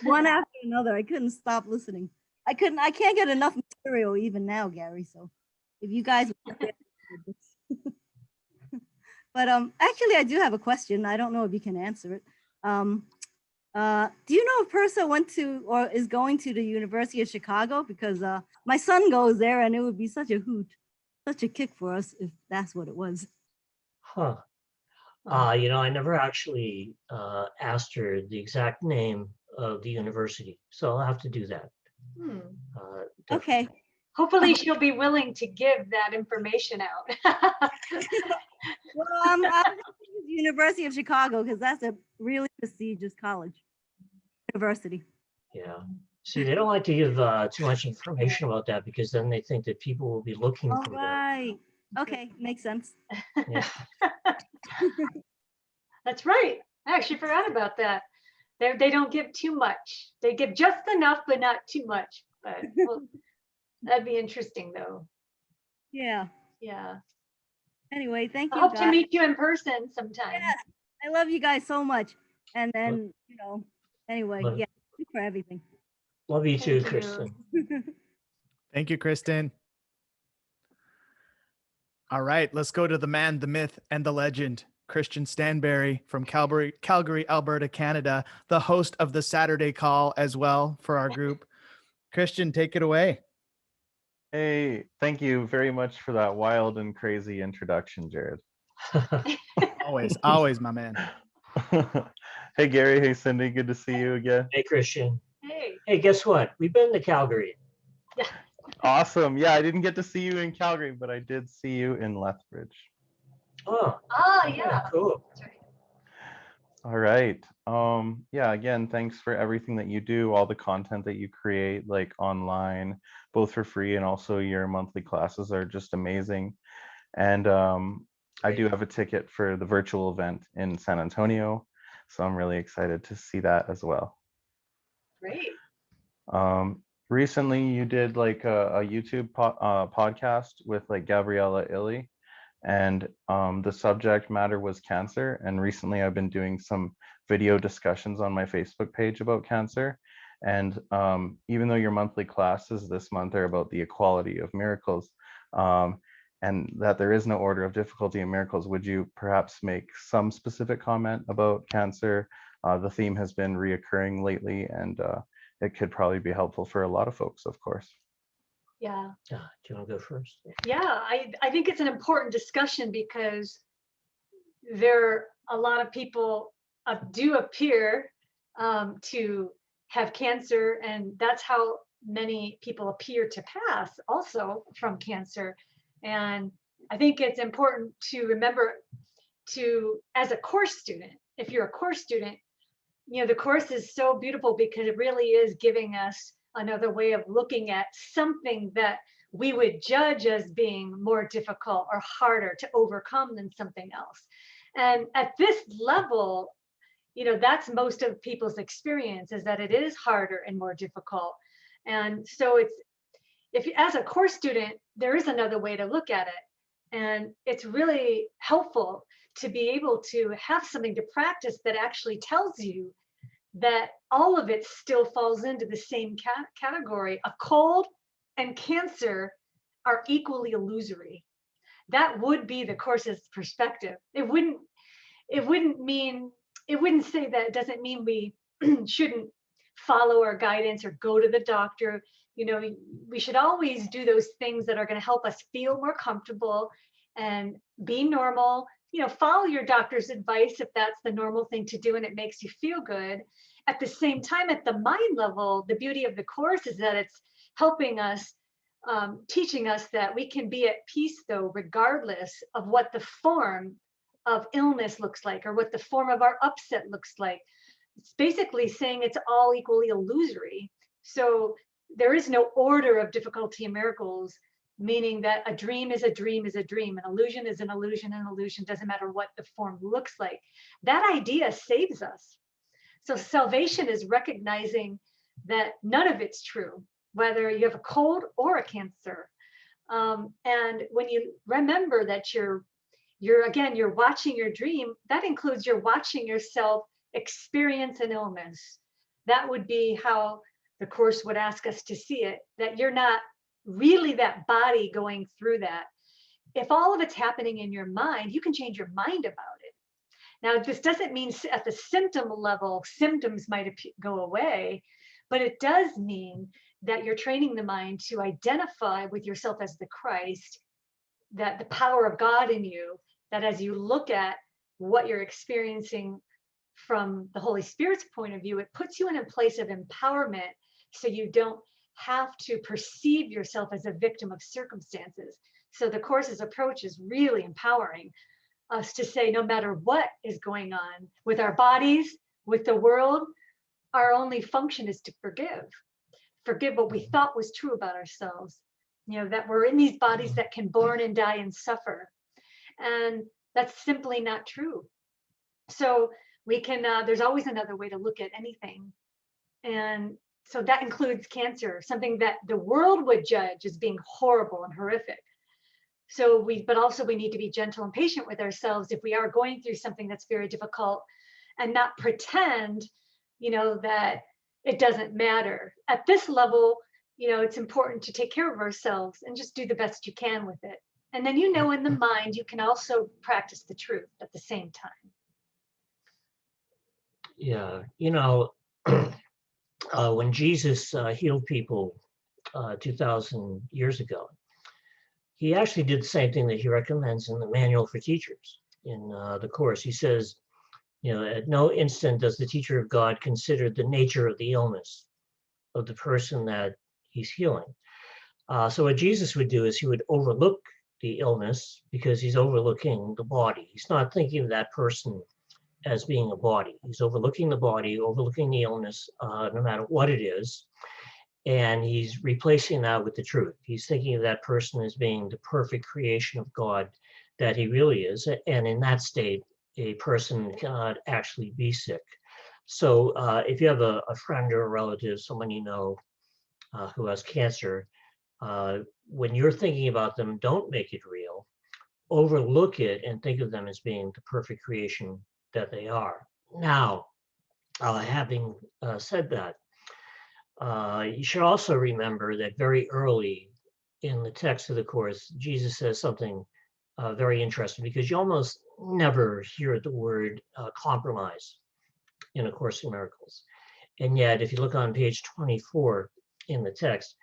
one after another. I couldn't stop listening. I can't get enough material even now, Gary. So if you guys but actually I do have a question. I don't know if you can answer it. Do you know if Persa went to or is going to the University of Chicago? Because my son goes there and it would be such a hoot, such a kick for us if that's what it was. Huh. I never actually asked her the exact name of the university, so I'll have to do that. Hmm. Okay. Hopefully she'll be willing to give that information out. Well, I'm the University of Chicago because that's a really prestigious college, university. Yeah. See, they don't like to give too much information about that because then they think that people will be looking All for that. right. Okay, makes sense. Yeah. That's right. I actually forgot about that. They don't give too much. They give just enough, but not too much. But well, that'd be interesting, though. Yeah. Yeah. Anyway, thank I you hope to guys. meet you in person sometime. Yeah, I love you guys so much. And then, anyway, Love- yeah, thank you for everything. Love you too, Thank you. Kristen. Thank you, Kristen. All right, let's go to the man, the myth, and the legend, Christian Stanberry from Calgary, Alberta, Canada, the host of the Saturday Call as well for our group. Christian, take it away. Hey, thank you very much for that wild and crazy introduction, Jared. Always, my man. Hey, Gary. Hey, Cindy. Good to see you again. Hey, Christian. Hey. Hey, guess what? We've been to Calgary. Awesome. Yeah, I didn't get to see you in Calgary, but I did see you in Lethbridge. Oh, Yeah. cool. That's right. All right. Yeah, again, thanks for everything that you do, all the content that you create, like online, both for free and also your monthly classes are just amazing. And I do have a ticket for the virtual event in San Antonio, so I'm really excited to see that as well. Great. Recently, you did like a YouTube podcast with like Gabriella Illy, and the subject matter was cancer. And recently I've been doing some video discussions on my Facebook page about cancer. And even though your monthly classes this month are about the equality of miracles, and that there is no order of difficulty in miracles, would you perhaps make some specific comment about cancer? The theme has been reoccurring lately, and it could probably be helpful for a lot of folks, of course. Yeah. Do you want to go first? Yeah, I think it's an important discussion because a lot of people do appear to have cancer, and that's how many people appear to pass also from cancer. And I think it's important to remember as a course student, if you're a course student, the course is so beautiful because it really is giving us another way of looking at something that we would judge as being more difficult or harder to overcome than something else. And at this level, that's most of people's experience, is that it is harder and more difficult. And so if as a course student, there is another way to look at it. And it's really helpful to be able to have something to practice that actually tells you that all of it still falls into the same category. A cold and cancer are equally illusory. That would be the course's perspective. It wouldn't say that. It doesn't mean we shouldn't follow our guidance or go to the doctor. We should always do those things that are going to help us feel more comfortable and be normal. Follow your doctor's advice if that's the normal thing to do and it makes you feel good. At the same time, at the mind level, the beauty of the course is that it's helping us, teaching us that we can be at peace, though, regardless of what the form of illness looks like or what the form of our upset looks like. It's basically saying it's all equally illusory. So there is no order of difficulty and miracles, meaning that a dream is a dream is a dream, an illusion is an illusion, an illusion doesn't matter what the form looks like. That idea saves us. So salvation is recognizing that none of it's true, whether you have a cold or a cancer. And when you remember that you're watching your dream, that includes you're watching yourself experience an illness. That would be how the course would ask us to see it, that you're not really that body going through that. If all of it's happening in your mind, you can change your mind about it. Now, this doesn't mean at the symptom level, symptoms might go away, but it does mean that you're training the mind to identify with yourself as the Christ, that the power of God in you, that as you look at what you're experiencing from the Holy Spirit's point of view, it puts you in a place of empowerment so you don't have to perceive yourself as a victim of circumstances. So the Course's approach is really empowering us to say, no matter what is going on with our bodies, with the world, our only function is to forgive. Forgive what we thought was true about ourselves. You know, that we're in these bodies that can born and die and suffer. And that's simply not true. So we can, there's always another way to look at anything. And so that includes cancer, something that the world would judge as being horrible and horrific. So but also we need to be gentle and patient with ourselves if we are going through something that's very difficult, and not pretend, you know, that it doesn't matter. At this level, you know, it's important to take care of ourselves and just do the best you can with it. And then, you know, in the mind, you can also practice the truth at the same time. Yeah, you know, when Jesus healed people 2,000 years ago, he actually did the same thing that he recommends in the Manual for Teachers in the Course. He says, you know, at no instant does the teacher of God consider the nature of the illness of the person that he's healing. So what Jesus would do is he would overlook the illness because he's overlooking the body. He's not thinking of that person as being a body. He's overlooking the body, overlooking the illness, no matter what it is. And he's replacing that with the truth. He's thinking of that person as being the perfect creation of God that he really is. And in that state, a person cannot actually be sick. So if you have a friend or a relative, someone you know who has cancer, when you're thinking about them, don't make it real. Overlook it and think of them as being the perfect creation that they are. Now, having said that, you should also remember that very early in the text of the Course, Jesus says something very interesting, because you almost never hear the word compromise in A Course in Miracles. And yet, if you look on page 24 in the text,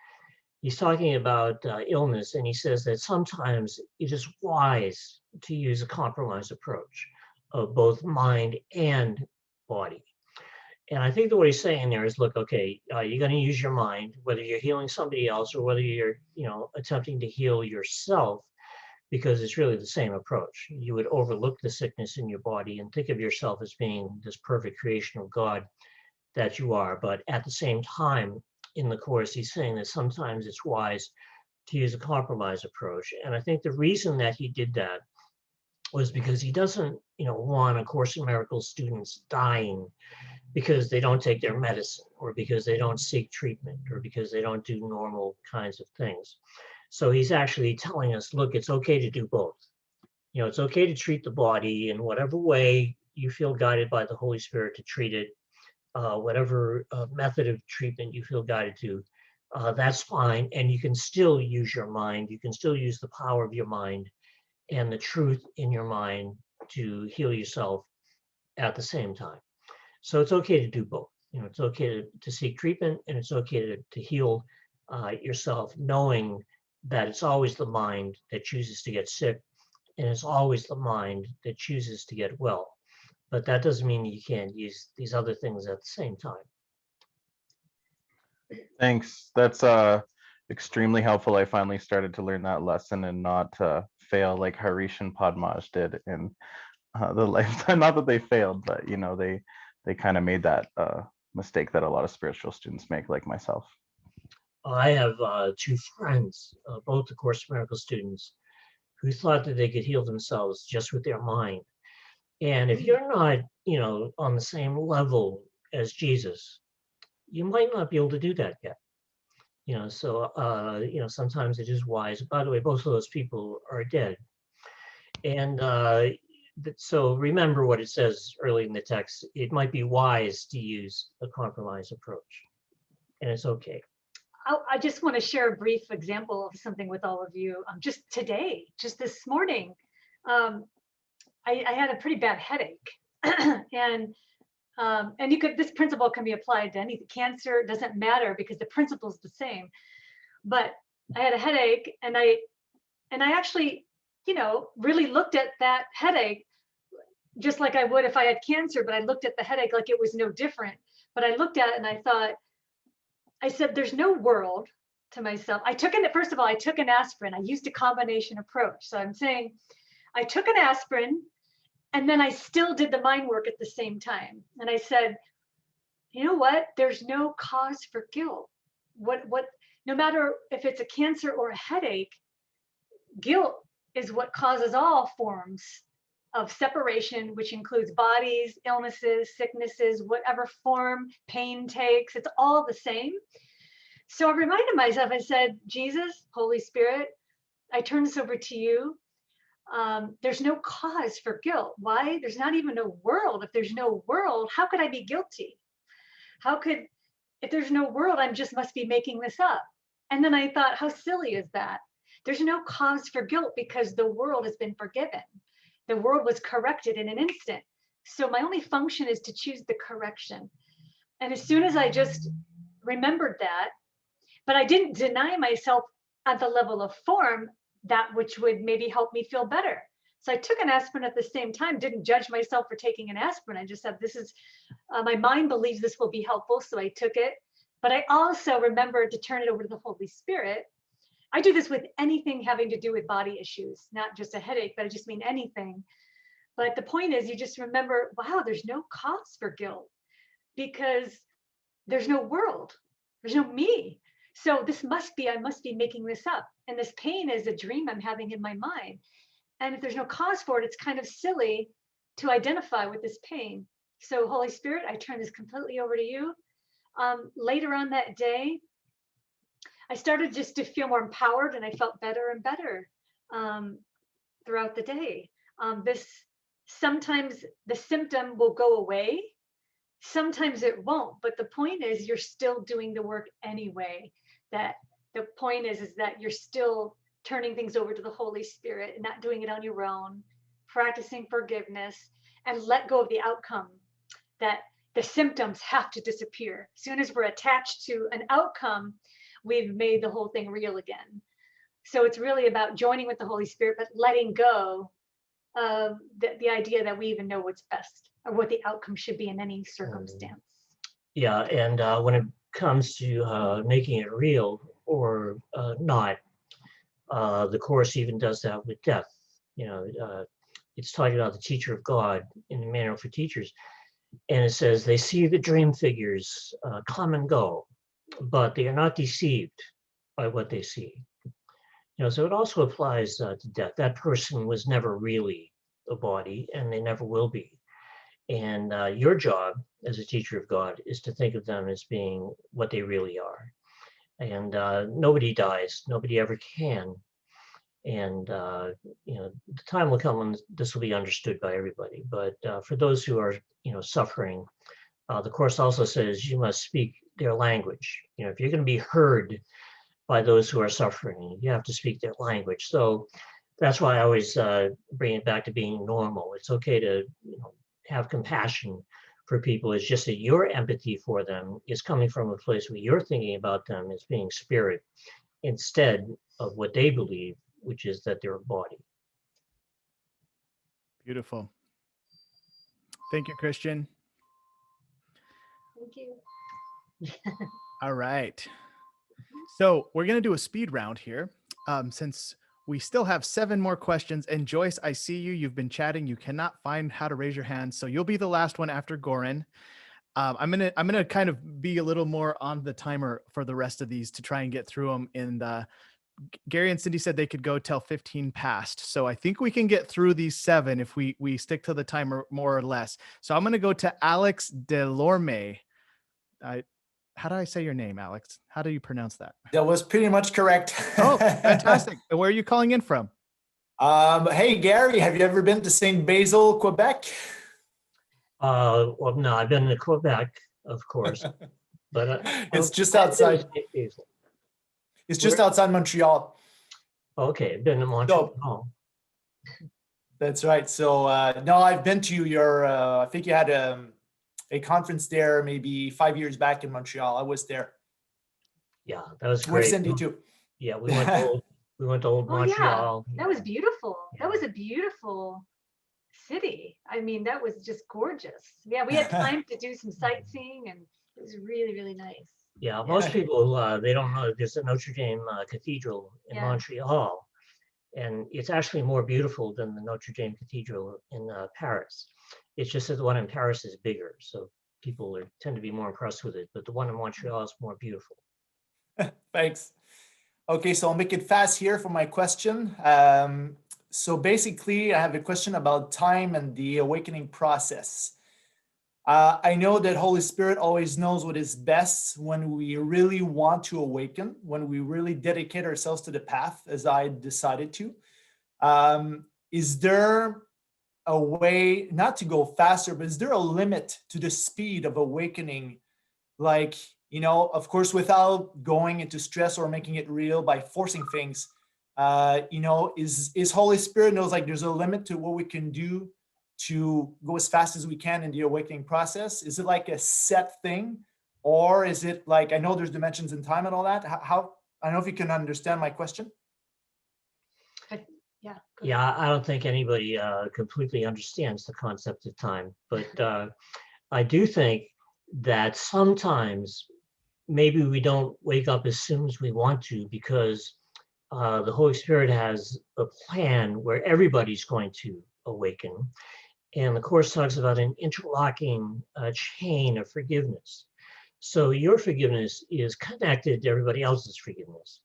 he's talking about illness, and he says that sometimes it is wise to use a compromise approach of both mind and body. And I think that what he's saying there is, look, okay, you're going to use your mind, whether you're healing somebody else or whether you're, you know, attempting to heal yourself, because it's really the same approach. You would overlook the sickness in your body and think of yourself as being this perfect creation of God that you are. But at the same time, in the Course, he's saying that sometimes it's wise to use a compromise approach. And I think the reason that he did that was because he doesn't, you know, want A Course in Miracles students dying because they don't take their medicine, or because they don't seek treatment, or because they don't do normal kinds of things. So he's actually telling us, look, it's okay to do both. You know, it's okay to treat the body in whatever way you feel guided by the Holy Spirit to treat it, whatever method of treatment you feel guided to, that's fine. And you can still use your mind. You can still use the power of your mind and the truth in your mind to heal yourself at the same time. So it's okay to do both. You know, it's okay to seek treatment, and it's okay to heal yourself, knowing that it's always the mind that chooses to get sick, and it's always the mind that chooses to get well. But that doesn't mean you can't use these other things at the same time. Thanks. That's extremely helpful. I finally started to learn that lesson and not fail like Harish and Padmaj did in the lifetime. Not that they failed, but you know, they kind of made that mistake that a lot of spiritual students make, like myself. I have two friends, both the Course in Miracles students, who thought that they could heal themselves just with their mind. And if you're not, you know, on the same level as Jesus, you might not be able to do that yet. You know, so, you know, sometimes it is wise. By the way, both of those people are dead. And so remember what it says early in the text. It might be wise to use a compromise approach, and it's okay. I just want to share a brief example of something with all of you. Just today, just this morning, I had a pretty bad headache. and this principle can be applied to any cancer. It doesn't matter because the principle is the same. But I had a headache, and I actually, really looked at that headache just like I would if I had cancer, but I looked at the headache like it was no different. But I looked at it and I said, there's no world, to myself. First of all, I took an aspirin. I used a combination approach. So I'm saying I took an aspirin, and then I still did the mind work at the same time. And I said, you know what? There's no cause for guilt. No matter if it's a cancer or a headache, guilt is what causes all forms of separation, which includes bodies, illnesses, sicknesses, whatever form pain takes. It's all the same. So I reminded myself, I said, Jesus, Holy Spirit, I turn this over to you. There's no cause for guilt. Why? There's not even a world. If there's no world, how could I be guilty? If there's no world, I just must be making this up. And then I thought, how silly is that? There's no cause for guilt because the world has been forgiven. The world was corrected in an instant. So my only function is to choose the correction. And as soon as I just remembered that, but I didn't deny myself at the level of form, that which would maybe help me feel better. So I took an aspirin at the same time, didn't judge myself for taking an aspirin. I just said, this is, my mind believes this will be helpful. So I took it, but I also remembered to turn it over to the Holy Spirit. I do this with anything having to do with body issues, not just a headache, but I just mean anything. But the point is, you just remember, wow, there's no cause for guilt because there's no world, there's no me. So I must be making this up. And this pain is a dream I'm having in my mind. And if there's no cause for it, it's kind of silly to identify with this pain. So Holy Spirit, I turn this completely over to you. Later on that day, I started just to feel more empowered, and I felt better and better throughout the day. Sometimes the symptom will go away. Sometimes it won't, but the point is you're still doing the work anyway. That the point is that you're still turning things over to the Holy Spirit and not doing it on your own, practicing forgiveness, and let go of the outcome, that the symptoms have to disappear. As soon as we're attached to an outcome, we've made the whole thing real again. So it's really about joining with the Holy Spirit, but letting go of the idea that we even know what's best or what the outcome should be in any circumstance. Yeah, and when it comes to making it real or not, the Course even does that with death. It's talking about the teacher of God in the Manual for Teachers. And it says, they see the dream figures come and go, but they are not deceived by what they see. So it also applies to death. That person was never really a body, and they never will be. And your job as a teacher of God is to think of them as being what they really are. And nobody dies, nobody ever can. And the time will come when this will be understood by everybody. But for those who are suffering, the Course also says you must speak their language. If you're going to be heard by those who are suffering, you have to speak their language. So that's why I always bring it back to being normal. It's okay to have compassion for people. It's just that your empathy for them is coming from a place where you're thinking about them as being spirit instead of what they believe, which is that they're a body. Beautiful. Thank you, Christian. Thank you. All right. So we're going to do a speed round here since we still have 7 more questions. And Joyce, I see you. You've been chatting. You cannot find how to raise your hand. So you'll be the last one after Goran. I'm gonna kind of be a little more on the timer for the rest of these to try and get through them. And Gary and Cindy said they could go till 15 past. So I think we can get through these 7 if we stick to the timer more or less. So I'm going to go to Alex Delorme. How do I say your name, Alex? How do you pronounce that? That was pretty much correct. Oh, fantastic. And where are you calling in from? Hey, Gary, have you ever been to St. Basil, Quebec? Well, no, I've been to Quebec, of course, but it's just outside. It's just outside Montreal. Okay, I've been to Montreal. That's right. So no, I've been to your, I think you had a conference there maybe 5 years back in Montreal. I was there. Yeah, that was With great. Cindy too. Yeah, we went to old Oh yeah, Montreal. that was beautiful. Yeah. That was a beautiful city. I mean, that was just gorgeous. Yeah, we had time to do some sightseeing and it was really, really nice. Yeah, most people, they don't know there's a Notre Dame Cathedral in Yeah. Montreal, and it's actually more beautiful than the Notre Dame Cathedral in Paris. It's just that the one in Paris is bigger, so people tend to be more impressed with it, but the one in Montreal is more beautiful. Thanks. Okay, so I'll make it fast here for my question. So basically, I have a question about time and the awakening process. I know that Holy Spirit always knows what is best when we really want to awaken, when we really dedicate ourselves to the path, as I decided to. Is there a way, not to go faster, but is there a limit to the speed of awakening? Like, you know, of course, without going into stress or making it real by forcing things, you know, is Holy Spirit knows like there's a limit to what we can do to go as fast as we can in the awakening process? Is it like a set thing, or is it like, I know there's dimensions in time and all that. How I don't know if you can understand my question. Yeah. go ahead. Yeah, I don't think anybody completely understands the concept of time, but I do think that sometimes maybe we don't wake up as soon as we want to because the Holy Spirit has a plan where everybody's going to awaken. And the Course talks about an interlocking chain of forgiveness. So your forgiveness is connected to everybody else's forgiveness.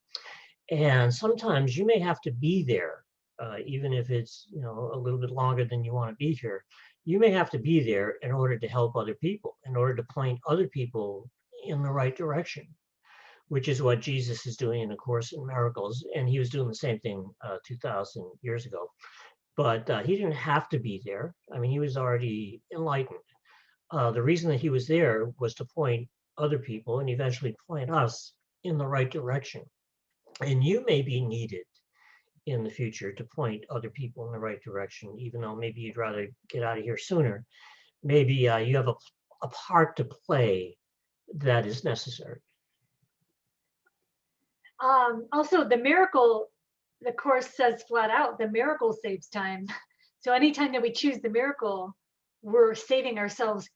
And sometimes you may have to be there, even if it's, you know, a little bit longer than you want to be here. You may have to be there in order to help other people, in order to point other people in the right direction, which is what Jesus is doing in A Course in Miracles. And he was doing the same thing 2,000 years ago. But he didn't have to be there. I mean, he was already enlightened. The reason that he was there was to point other people and eventually point us in the right direction. And you may be needed in the future to point other people in the right direction, even though maybe you'd rather get out of here sooner. Maybe you have a part to play that is necessary. Also, the miracle, the Course says flat out, the miracle saves time. So anytime that we choose the miracle, we're saving ourselves.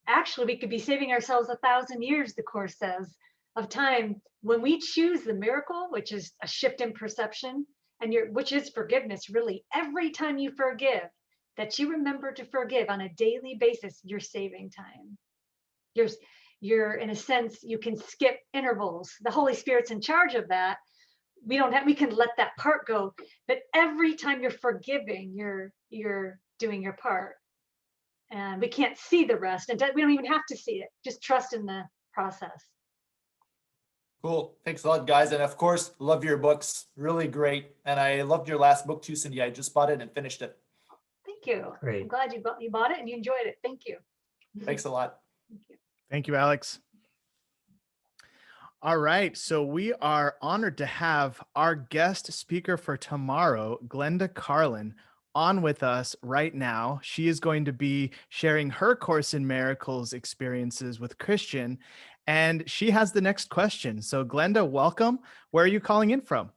Actually, we could be saving ourselves 1,000 years, the Course says, of time. When we choose the miracle, which is a shift in perception, and which is forgiveness, really, every time you forgive, that you remember to forgive on a daily basis, you're saving time. You're in a sense, you can skip intervals. The Holy Spirit's in charge of that. We can let that part go, but every time you're forgiving, you're doing your part. And we can't see the rest, and we don't even have to see it. Just trust in the process. Cool. Thanks a lot, guys. And of course, love your books. Really great. And I loved your last book too, Cindy. I just bought it and finished it. Thank you. Great. I'm glad you bought it and you enjoyed it. Thank you. Thanks a lot. Thank you. Thank you, Alex. All right, so we are honored to have our guest speaker for tomorrow, Glenda Carlin, on with us right now. She is going to be sharing her Course in Miracles experiences with Christian, and she has the next question. So Glenda, welcome. Where are you calling in from?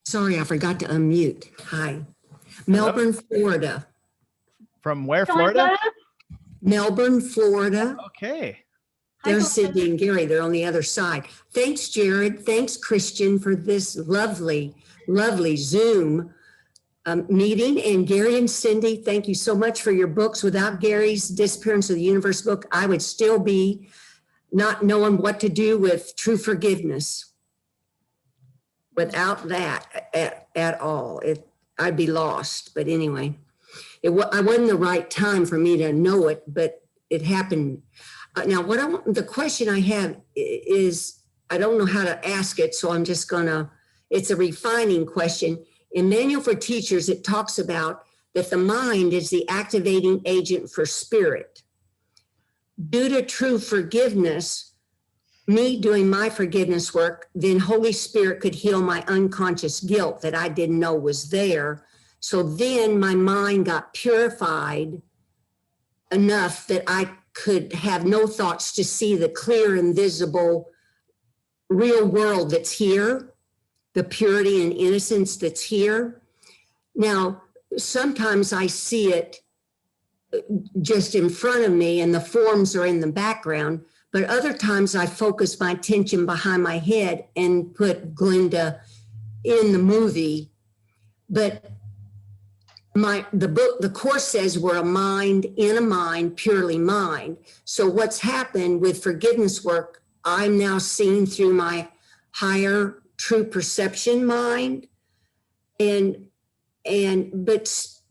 Sorry, I forgot to unmute. Hi. Melbourne, Florida. From where, Florida? Melbourne, Florida. Okay. There's Cindy and Gary. They're on the other side. Thanks, Jared. Thanks, Christian, for this lovely, lovely Zoom meeting. And Gary and Cindy, thank you so much for your books. Without Gary's Disappearance of the Universe book, I would still be not knowing what to do with true forgiveness. Without that at all, I'd be lost. But anyway, it wasn't the right time for me to know it, but it happened. Now, the question I have is, I don't know how to ask it, so I'm just it's a refining question. In Manual for Teachers, it talks about that the mind is the activating agent for spirit. Due to true forgiveness, me doing my forgiveness work, then Holy Spirit could heal my unconscious guilt that I didn't know was there. So then my mind got purified enough that I could have no thoughts to see the clear, invisible, real world that's here, the purity and innocence that's here. Now, sometimes I see it just in front of me and the forms are in the background, but other times I focus my attention behind my head and put Glenda in the movie. But the Course says we're a mind in a mind, purely mind. So what's happened with forgiveness work, I'm now seeing through my higher true perception mind.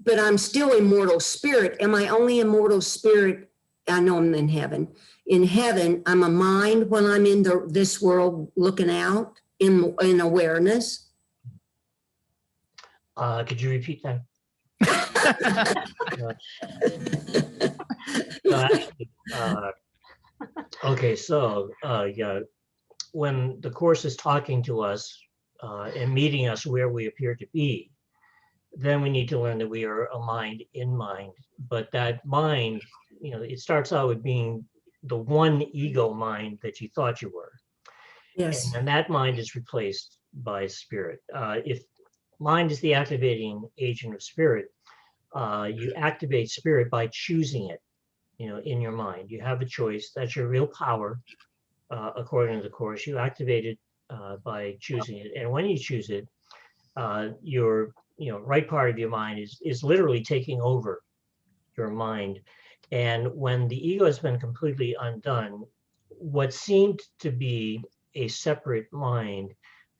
But I'm still immortal spirit. Am I only immortal spirit? I know I'm in heaven. In heaven, I'm a mind when I'm in this world looking out in awareness. Could you repeat that? Actually, okay, so yeah, when the Course is talking to us and meeting us where we appear to be, then we need to learn that we are a mind in mind. But that mind, it starts out with being the one ego mind that you thought you were. Yes. And that mind is replaced by spirit. If mind is the activating agent of spirit, you activate spirit by choosing it, in your mind. You have a choice. That's your real power, according to the Course. You activate it by choosing it. And when you choose it, your right part of your mind is literally taking over your mind. And when the ego has been completely undone, what seemed to be a separate mind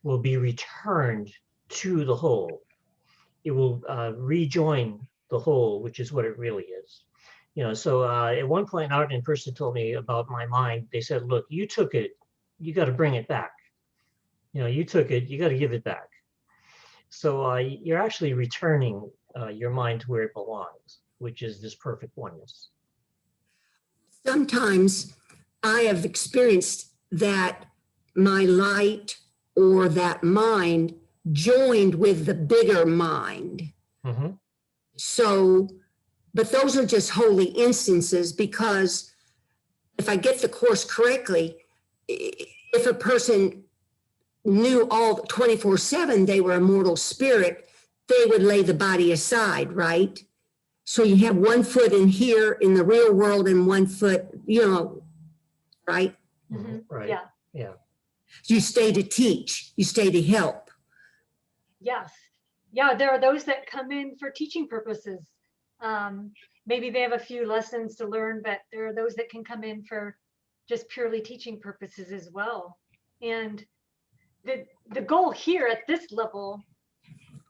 will be returned to the whole. It will rejoin the whole, which is what it really is. So at one point, an ardent person told me about my mind. They said, look, you took it, you got to bring it back. You took it, you got to give it back. So you're actually returning your mind to where it belongs, which is this perfect oneness. Sometimes I have experienced that my light or that mind joined with the bigger mind. Mm-hmm. So, but those are just holy instances, because if I get the Course correctly, if a person knew all 24/7 they were immortal spirit, they would lay the body aside, right? So you have one foot in here in the real world and one foot, right? Mm-hmm. Right. Yeah. Yeah. You stay to teach, you stay to help. Yes. Yeah, there are those that come in for teaching purposes. Maybe they have a few lessons to learn, but there are those that can come in for just purely teaching purposes as well. And the goal here at this level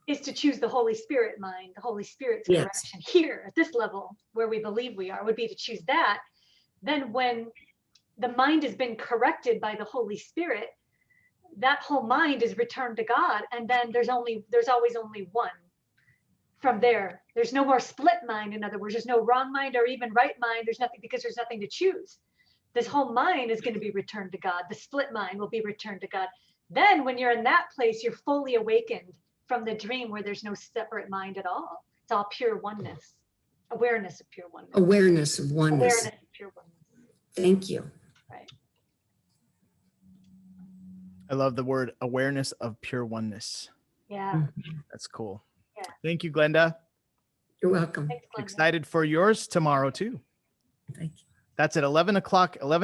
is to choose the Holy Spirit mind, the Holy Spirit's Yes. correction here at this level where we believe we are, would be to choose that. Then when the mind has been corrected by the Holy Spirit, that whole mind is returned to God. And then there's always only one. From there, there's no more split mind. In other words, there's no wrong mind or even right mind. There's nothing, because there's nothing to choose. This whole mind is going to be returned to God. The split mind will be returned to God. Then when you're in that place, you're fully awakened from the dream where there's no separate mind at all. It's all pure oneness, awareness of pure oneness. Awareness of oneness. Awareness of pure oneness. Thank you. Right. I love the word awareness of pure oneness. Yeah. That's cool. Yeah. Thank you, Glenda. You're welcome. Thanks, Glenda. Excited for yours tomorrow too. Thank you. That's at 11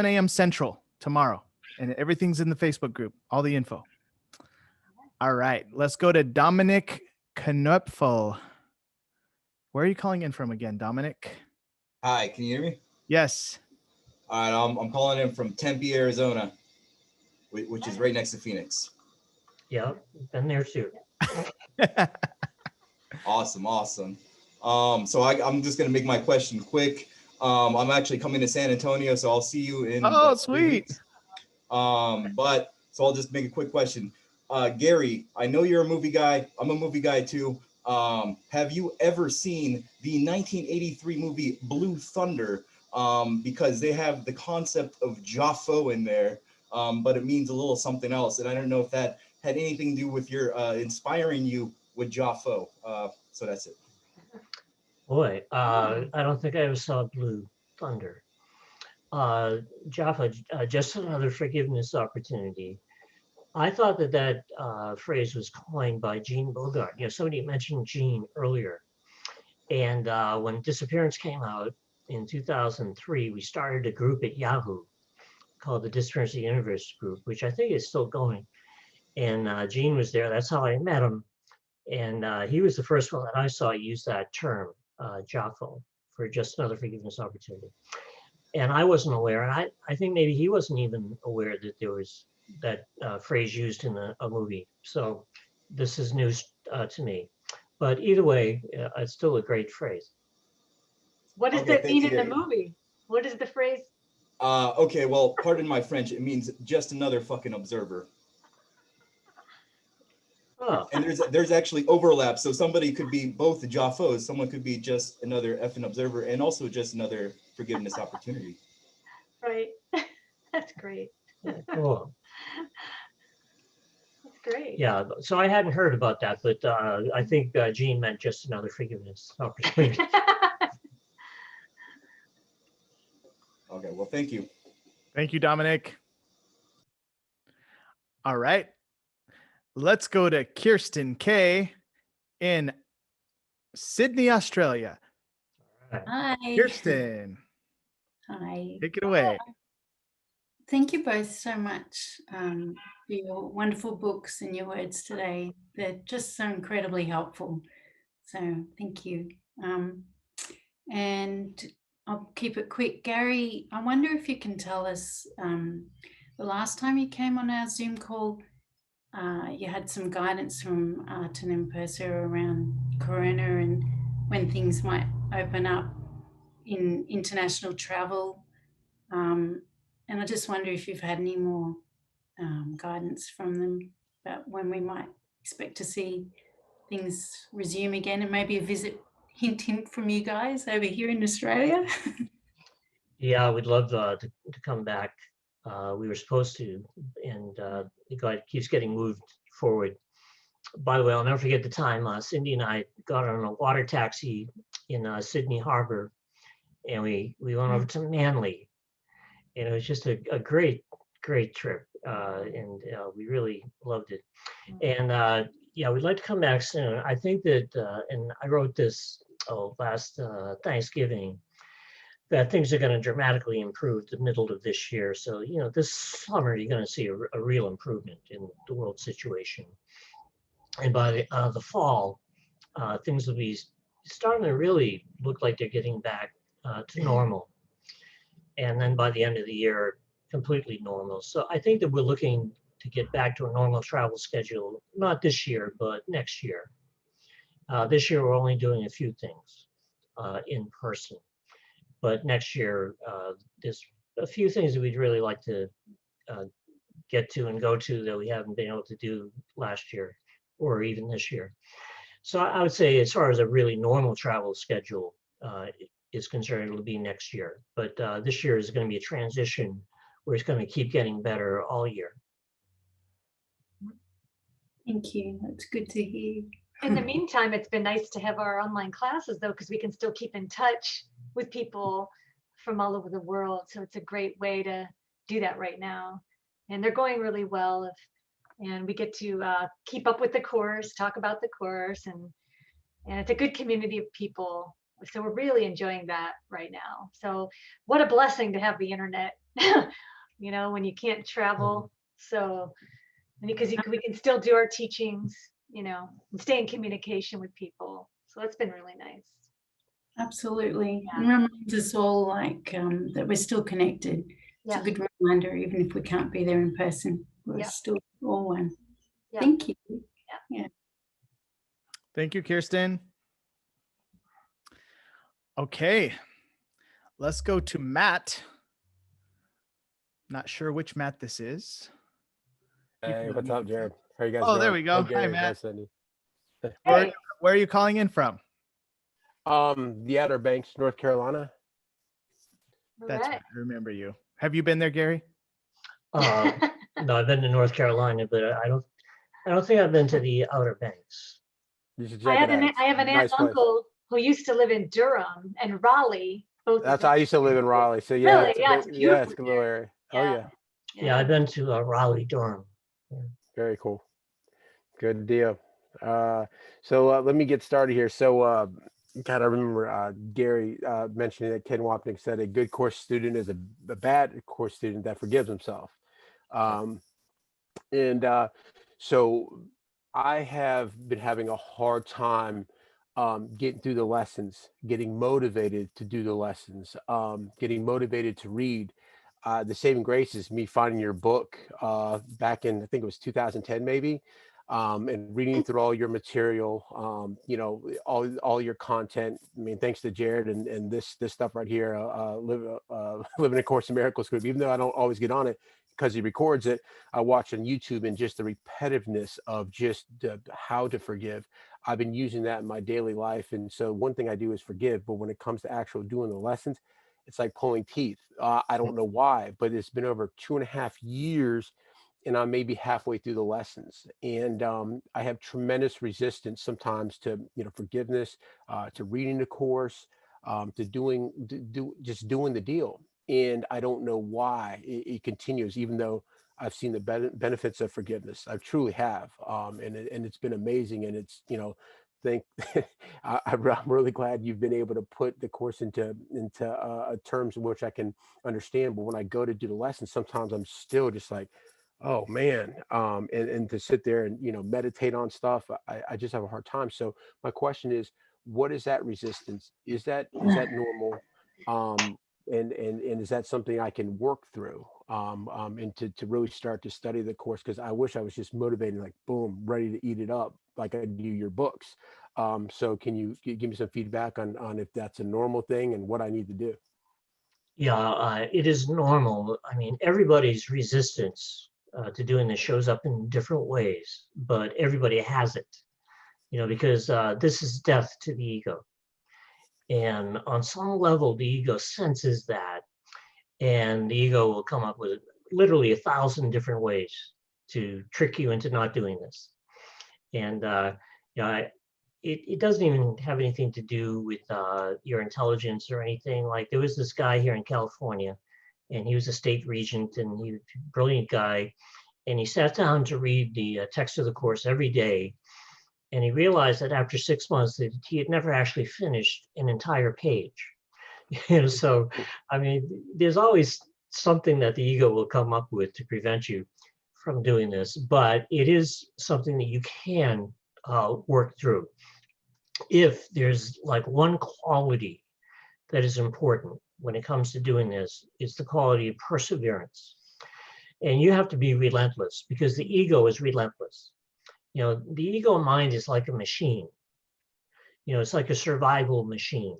a.m. Central tomorrow. And everything's in the Facebook group, all the info. All right, let's go to Dominic Knöpfel. Where are you calling in from again, Dominic? Hi, can you hear me? Yes. All right, I'm calling in from Tempe, Arizona, which is right next to Phoenix. Yeah, been there too. Awesome. So I'm just gonna make my question quick. I'm actually coming to San Antonio, so I'll see you in. Oh, sweet. But so I'll just make a quick question. Gary, I know you're a movie guy. I'm a movie guy too. Have you ever seen the 1983 movie Blue Thunder? Because they have the concept of Jaffo in there. but it means a little something else. And I don't know if that had anything to do with your inspiring you with Jaffo. So that's it. Boy, I don't think I ever saw Blue Thunder. Jaffa, just another forgiveness opportunity. I thought that phrase was coined by Gene Bogart. You know, somebody mentioned Gene earlier. And when Disappearance came out in 2003, we started a group at Yahoo called the Disappearance of the Universe group, which I think is still going. And Gene was there. That's how I met him. And he was the first one that I saw use that term, Jaffo, for just another forgiveness opportunity. And I wasn't aware, and I think maybe he wasn't even aware that there was that phrase used in a movie. So this is news to me. But either way, it's still a great phrase. What does Okay, that mean thank in you. the movie? What is the phrase? Okay, well, pardon my French. It means just another fucking observer. Oh, And there's actually overlap. So somebody could be both Jaffos. Someone could be just another effing observer, and also just another forgiveness opportunity. Right. That's great. cool. That's great. Yeah, so I hadn't heard about that, but I think Gene meant just another forgiveness opportunity. Okay, well, thank you. Thank you, Dominic. All right. Let's go to Kirsten K in Sydney, Australia. Hi. Kirsten, Hi. take it away. Thank you both so much for your wonderful books and your words today. They're just so incredibly helpful. So thank you. And I'll keep it quick. Gary, I wonder if you can tell us the last time you came on our Zoom call, you had some guidance from Artin and Purser around Corona and when things might open up in international travel. And I just wonder if you've had any more guidance from them about when we might expect to see things resume again, and maybe a visit, hint from you guys over here in Australia. Yeah, we'd love to come back. We were supposed to, and it keeps getting moved forward. By the way, I'll never forget the time Cindy and I got on a water taxi in Sydney Harbor, and we went over to Manly. And it was just a great trip, and we really loved it. And yeah, we'd like to come back soon. I think that, and I wrote this last Thanksgiving, that things are going to dramatically improve the middle of this year. So, you know, this summer, you're going to see a real improvement in the world situation. And by the fall, things will be starting to really look like they're getting back to normal. And then by the end of the year, completely normal. So I think that we're looking to get back to a normal travel schedule, not this year, but next year. This year, we're only doing a few things in person. But next year, there's a few things that we'd really like to get to and go to that we haven't been able to do last year or even this year. So I would say as far as a really normal travel schedule is concerned, it'll be next year. But this year is going to be a transition where it's going to keep getting better all year. Thank you. That's good to hear. In the meantime, it's been nice to have our online classes though, because we can still keep in touch with people from all over the world. So it's a great way to do that right now. And they're going really well. And we get to keep up with the course, talk about the course, and it's a good community of people. So we're really enjoying that right now. So what a blessing to have the internet, you know, when you can't travel. So because we can still do our teachings, you know, and stay in communication with people. So that's been really nice. Absolutely. Yeah. And reminds us all like that we're still connected. It's a good reminder, even if we can't be there in person, we're still all one. Thank you. Yeah. Thank you, Kirsten. Okay, let's go to Matt. Not sure which Matt this is. Hey, what's up, Jared? How are you guys doing? Oh, there we go. Hey, Gary, hi, Matt. Cindy. Where are you calling in from? The Outer Banks, North Carolina. That's right. I remember you. Have you been there, Gary? No, I've been to North Carolina, but I don't think I've been to the Outer Banks. You should I check have it out. I have an aunt Nice and place. uncle who used to live in Durham and Raleigh. Both of That's them. I used to live in Raleigh, so yeah, Really? it's a Yeah, it's good, yeah, it's beautiful a good little there. area. Oh yeah, Yeah, I've been to Raleigh, Durham. very cool. Good deal. So let me get started here. So God, I remember Gary mentioning that Ken Wapnick said a good course student is a bad course student that forgives himself. And so I have been having a hard time getting through the lessons, getting motivated to do the lessons, getting motivated to read. The Saving Grace is me finding your book back in, I think it was 2010 maybe, and reading through all your material, you know, all your content. I mean, thanks to Jared and this stuff right here, Living a Course in Miracles group, even though I don't always get on it because he records it, I watch on YouTube, and just the repetitiveness of just how to forgive. I've been using that in my daily life. And so one thing I do is forgive, but when it comes to actual doing the lessons, it's like pulling teeth. I don't know why, but it's been over 2.5 years and I'm maybe halfway through the lessons. And I have tremendous resistance sometimes to, you know, forgiveness, to reading the course, to just doing the deal. And I don't know why it continues, even though I've seen the benefits of forgiveness. I truly have, and it's been amazing. And it's, you know, I'm really glad you've been able to put the course into terms in which I can understand. But when I go to do the lesson, sometimes I'm still just like, oh man, and to sit there and, you know, meditate on stuff, I just have a hard time. So my question is, what is that resistance? Is that normal? And is that something I can work through, and to really start to study the course? Because I wish I was just motivated, like boom, ready to eat it up, like I do your books. So can you give me some feedback on if that's a normal thing and what I need to do? Yeah, it is normal. I mean, everybody's resistance to doing this shows up in different ways, but everybody has it, you know, because this is death to the ego. And on some level, the ego senses that, and the ego will come up with literally 1,000 different ways to trick you into not doing this. And you know, it doesn't even have anything to do with your intelligence or anything. Like there was this guy here in California, and he was a state regent, and he was a brilliant guy. And he sat down to read the text of the course every day. And he realized that after 6 months that he had never actually finished an entire page. You know, so, I mean, there's always something that the ego will come up with to prevent you from doing this, but it is something that you can work through. If there's like one quality that is important when it comes to doing this, it's the quality of perseverance. And you have to be relentless because the ego is relentless. You know, the ego mind is like a machine. You know, it's like a survival machine.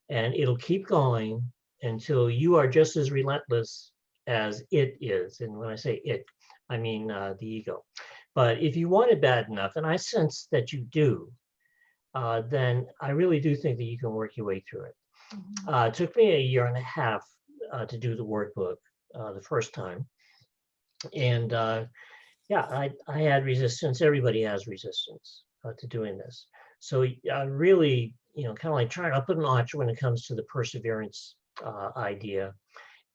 And it'll keep going until you are just as relentless as it is. And when I say it, I mean the ego. But if you want it bad enough, and I sense that you do, then I really do think that you can work your way through it. It took me 1.5 years to do the workbook the first time. And yeah, I had resistance. Everybody has resistance to doing this. So really, you know, kind of like trying up a notch when it comes to the perseverance idea,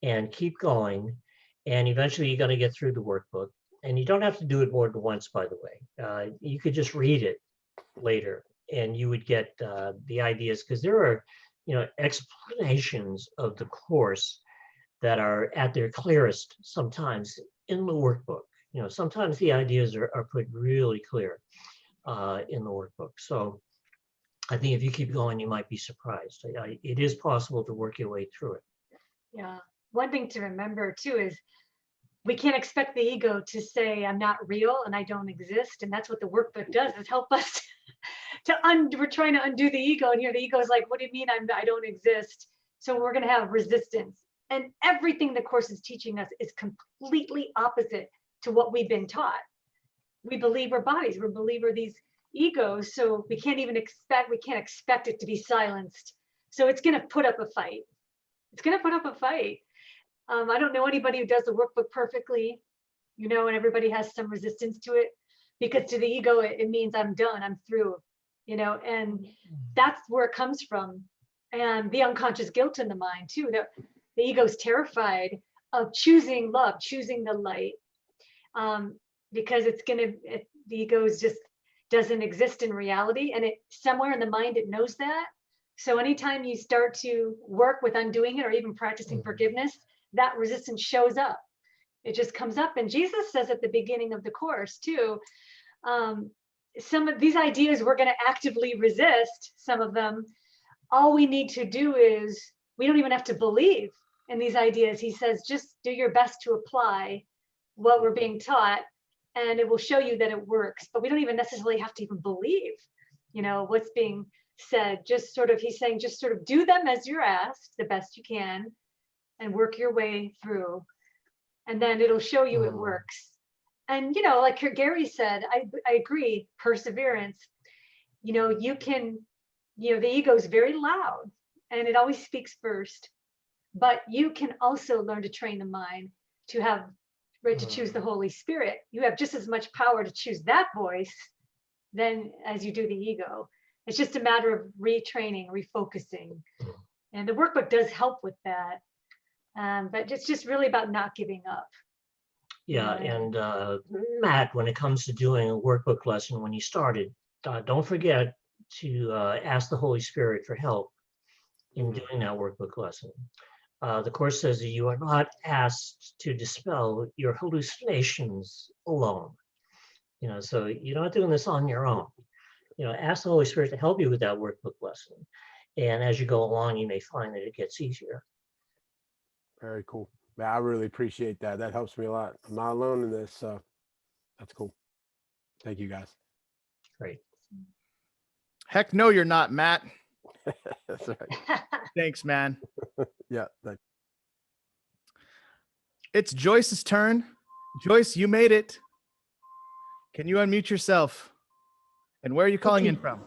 and keep going. And eventually you're going to get through the workbook. And you don't have to do it more than once, by the way. You could just read it later and you would get the ideas, because there are, you know, explanations of the course that are at their clearest sometimes in the workbook. You know, sometimes the ideas are put really clear in the workbook. So I think if you keep going, you might be surprised. It is possible to work your way through it. Yeah. One thing to remember too is we can't expect the ego to say, I'm not real and I don't exist. And that's what the workbook does, is help us we're trying to undo the ego. And here the ego is like, what do you mean I don't exist? So we're going to have resistance. And everything the course is teaching us is completely opposite to what we've been taught. We believe we're bodies, we believe we're these egos. So we can't expect it to be silenced. So it's going to put up a fight. It's going to put up a fight. I don't know anybody who does the workbook perfectly, you know, and everybody has some resistance to it, because to the ego, it means I'm done, I'm through, you know, and that's where it comes from. And the unconscious guilt in the mind too. The ego's terrified of choosing love, choosing the light, because the ego just doesn't exist in reality, and it somewhere in the mind it knows that. So anytime you start to work with undoing it or even practicing forgiveness, that resistance shows up. It just comes up. And Jesus says at the beginning of the course too, some of these ideas we're going to actively resist, some of them. All we need to do is, we don't even have to believe in these ideas. He says, just do your best to apply what we're being taught, and it will show you that it works. But we don't even necessarily have to even believe, you know, what's being said. Just sort of, he's saying, just sort of do them as you're asked, the best you can, and work your way through. And then it'll show you it works. And, you know, like Gary said, I agree, perseverance. You know, you can, you know, the ego is very loud and it always speaks first, but you can also learn to train the mind to have, right, to choose the Holy Spirit. You have just as much power to choose that voice than as you do the ego. It's just a matter of retraining, refocusing. And the workbook does help with that. But it's just really about not giving up. Yeah, and Matt, when it comes to doing a workbook lesson, when you started, don't forget to ask the Holy Spirit for help in doing that workbook lesson. The Course says that you are not asked to dispel your hallucinations alone. You know, so you're not doing this on your own. You know, ask the Holy Spirit to help you with that workbook lesson. And as you go along, you may find that it gets easier. Very cool. Man, I really appreciate that. That helps me a lot. I'm not alone in this, so that's cool. Thank you, guys. Great. Heck no, you're not, Matt. That's right. Thanks, man. Yeah. It's Joyce's turn. Joyce, you made it. Can you unmute yourself? And where are you calling in from?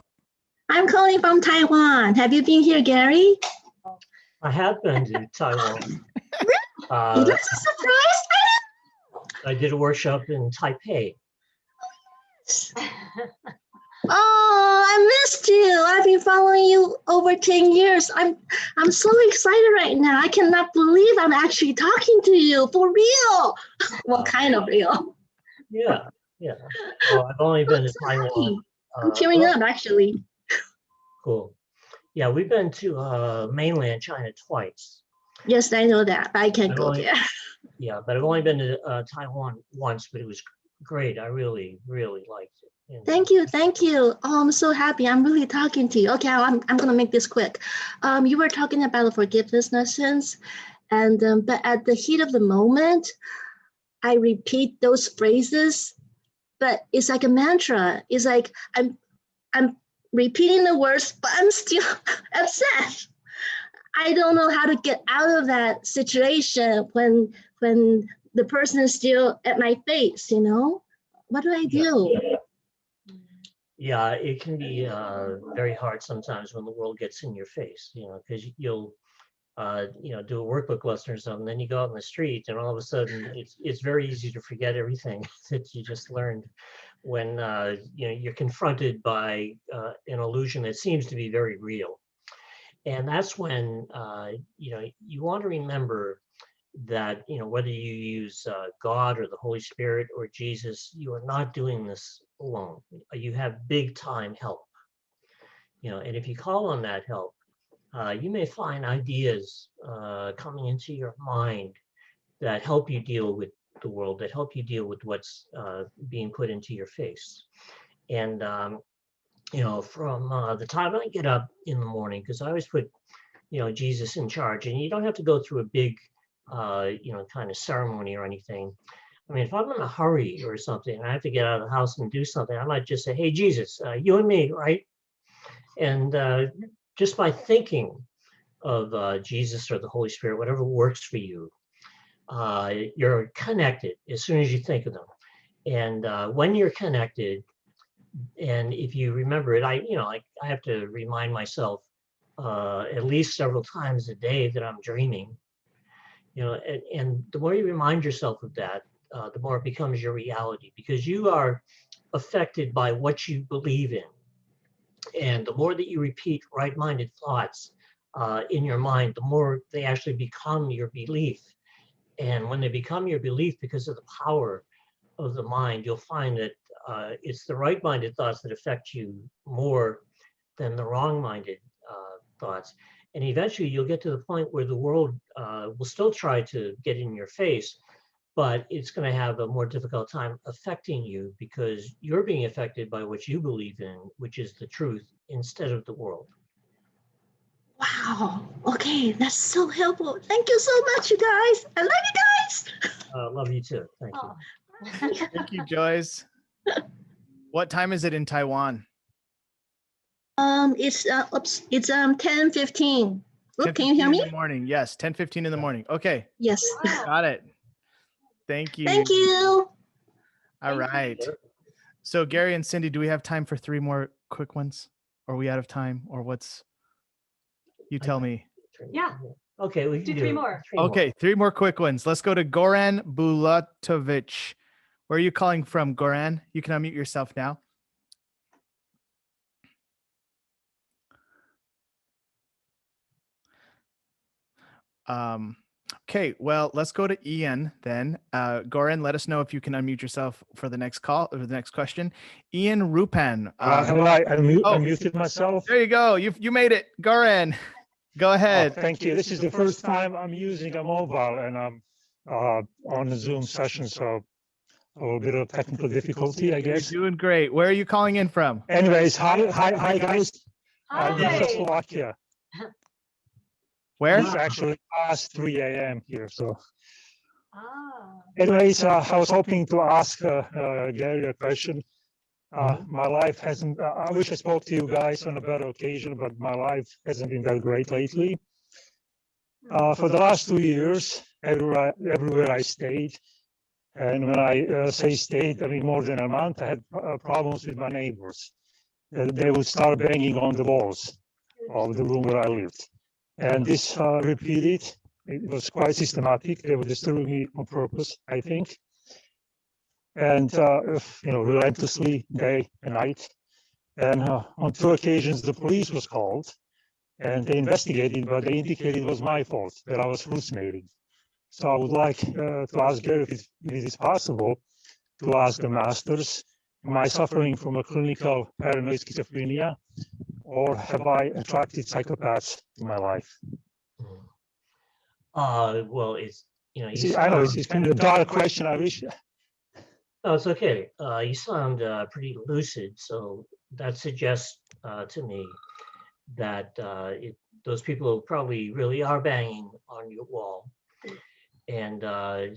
I'm calling from Taiwan. Have you been here, Gary? I have been to Taiwan. That's a surprise. I did a workshop in Taipei. Oh, I missed you. I've been following you over 10 years. I'm so excited right now. I cannot believe I'm actually talking to you for real. Well, kind of real. Yeah, yeah. Well, I've only been to Taiwan. I'm tearing up, actually. Cool. Yeah, we've been to mainland China twice. Yes, I know that, but I can't go there. Yeah, but I've only been to Taiwan once, but it was great. I really, really liked it. And, Thank you, thank you. Oh, I'm so happy. I'm really talking to you. Okay, I'm gonna make this quick. You were talking about the forgiveness lessons, and but at the heat of the moment, I repeat those phrases, but it's like a mantra. It's like I'm repeating the words, but I'm still upset. I don't know how to get out of that situation when the person is still at my face, you know? What do I do? yeah, it can be very hard sometimes when the world gets in your face, you know, because you'll, you know, do a workbook lesson or something, then you go out in the street and all of a sudden it's very easy to forget everything that you just learned when, you know, you're confronted by an illusion that seems to be very real. And that's when, you know, you want to remember that, you know, whether you use God or the Holy Spirit or Jesus, you are not doing this alone. You have big time help, you know, and if you call on that help, you may find ideas coming into your mind that help you deal with the world, that help you deal with what's being put into your face. And, you know, from the time I get up in the morning, because I always put, you know, Jesus in charge, and you don't have to go through a big, you know, kind of ceremony or anything. I mean, if I'm in a hurry or something, I have to get out of the house and do something, I might just say, hey, Jesus, you and me, right? And just by thinking of Jesus or the Holy Spirit, whatever works for you, you're connected as soon as you think of them. And when you're connected, and if you remember it, I have to remind myself at least several times a day that I'm dreaming. And the more you remind yourself of that, the more it becomes your reality, because you are affected by what you believe in. And the more that you repeat right-minded thoughts in your mind, the more they actually become your belief. And when they become your belief because of the power of the mind, you'll find that it's the right-minded thoughts that affect you more than the wrong-minded thoughts. And eventually you'll get to the point where the world will still try to get in your face, but it's going to have a more difficult time affecting you because you're being affected by what you believe in, which is the truth, instead of the world. Wow. Okay, that's so helpful. Thank you so much, you guys. I love you guys. Love you too. Thank you. Thank you, Joyce. What time is it in Taiwan? It's 10:15. Look, can you hear 10:15 me? in the morning. Yes, 10:15 in the morning. Okay. Yes. Got it. Thank you. Thank you. All right. So Gary and Cindy, do we have time for 3 more quick ones? Are we out of time, or what's? You tell me. Yeah. Okay, we can Do 3 more. Okay, 3 more quick ones. Let's go to Goran Bulatovic. Where are you calling from, Goran? You can unmute yourself now. Okay, well, let's go to Ian then. Goran, let us know if you can unmute yourself for the next call or the next question. Ian Rupan. I muted myself. There you go. You made it, Goran. Go ahead. Thank you. This is the first time I'm using a mobile, and I'm on a Zoom session, so a little bit of technical difficulty, I guess. You're doing great. Where are you calling in from? Anyways, hi guys. I'm in Hi. Czechoslovakia. Where? It's actually past 3 a.m. here, so. Ah. Anyways, I was hoping to ask Gary a question. My life hasn't, I wish I spoke to you guys on a better occasion, but my life hasn't been that great lately. For the last 2 years, everywhere I stayed, and when I say stayed, I mean more than a month, I had problems with my neighbors. They would start banging on the walls of the room where I lived. And this repeated, it was quite systematic. They were disturbing me on purpose, I think. And, relentlessly, day and night. And on 2 occasions, the police was called and they investigated, but they indicated it was my fault, that I was hallucinating. So I would like to ask Gary if it is possible to ask the masters, am I suffering from a clinical paranoid schizophrenia, or have I attracted psychopaths in my life? Well, it's, I know it's kind of a dark question, I wish. No, it's okay. You sound pretty lucid, so that suggests to me that those people probably really are banging on your wall. And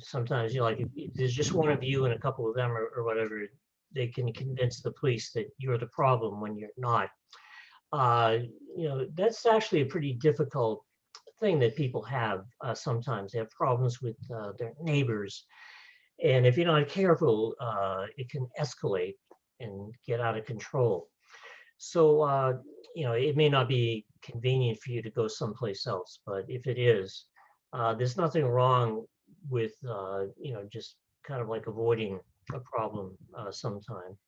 sometimes, like, if there's just one of you and a couple of them or whatever, they can convince the police that you're the problem when you're not. That's actually a pretty difficult thing that people have sometimes. They have problems with their neighbors. And if you're not careful, it can escalate and get out of control. So, it may not be convenient for you to go someplace else, but if it is, there's nothing wrong with, just kind of like avoiding a problem sometime.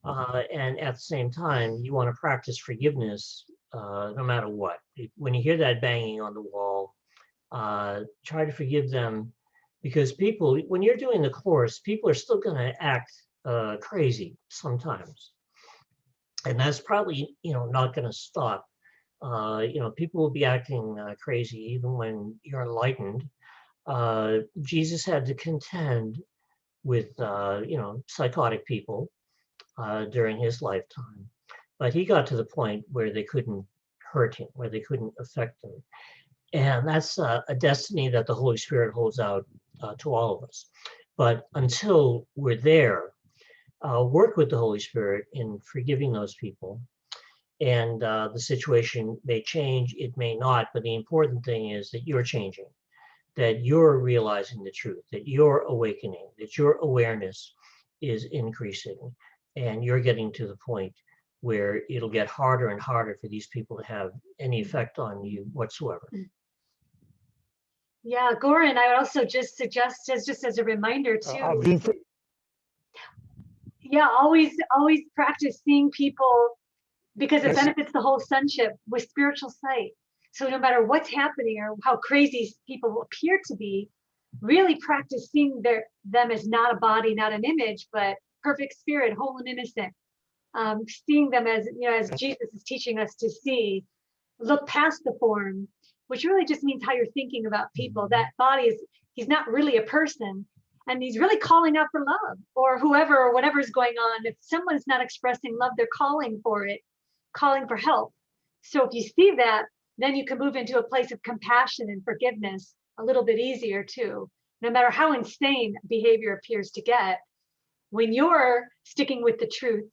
And at the same time, you want to practice forgiveness no matter what. When you hear that banging on the wall, try to forgive them, because people, when you're doing the course, people are still going to act crazy sometimes. And that's probably, not going to stop. People will be acting crazy even when you're enlightened. Jesus had to contend with, psychotic people during his lifetime. But he got to the point where they couldn't hurt him, where they couldn't affect him. And that's a destiny that the Holy Spirit holds out to all of us. But until we're there, work with the Holy Spirit in forgiving those people. And the situation may change, it may not, but the important thing is that you're changing, that you're realizing the truth, that you're awakening, that your awareness is increasing, and you're getting to the point where it'll get harder and harder for these people to have any effect on you whatsoever. Yeah, Goran, I would also just suggest just as a reminder too. Yeah, always practice seeing people, because it benefits the whole sonship with spiritual sight. So no matter what's happening or how crazy people appear to be, really practice seeing them as not a body, not an image, but perfect spirit, whole and innocent. Seeing them as, as Jesus is teaching us to see, look past the form, which really just means how you're thinking about people. That body he's not really a person, and he's really calling out for love, or whoever or whatever's going on. If someone's not expressing love, they're calling for it, calling for help. So if you see that, then you can move into a place of compassion and forgiveness a little bit easier too. No matter how insane behavior appears to get, when you're sticking with the truth,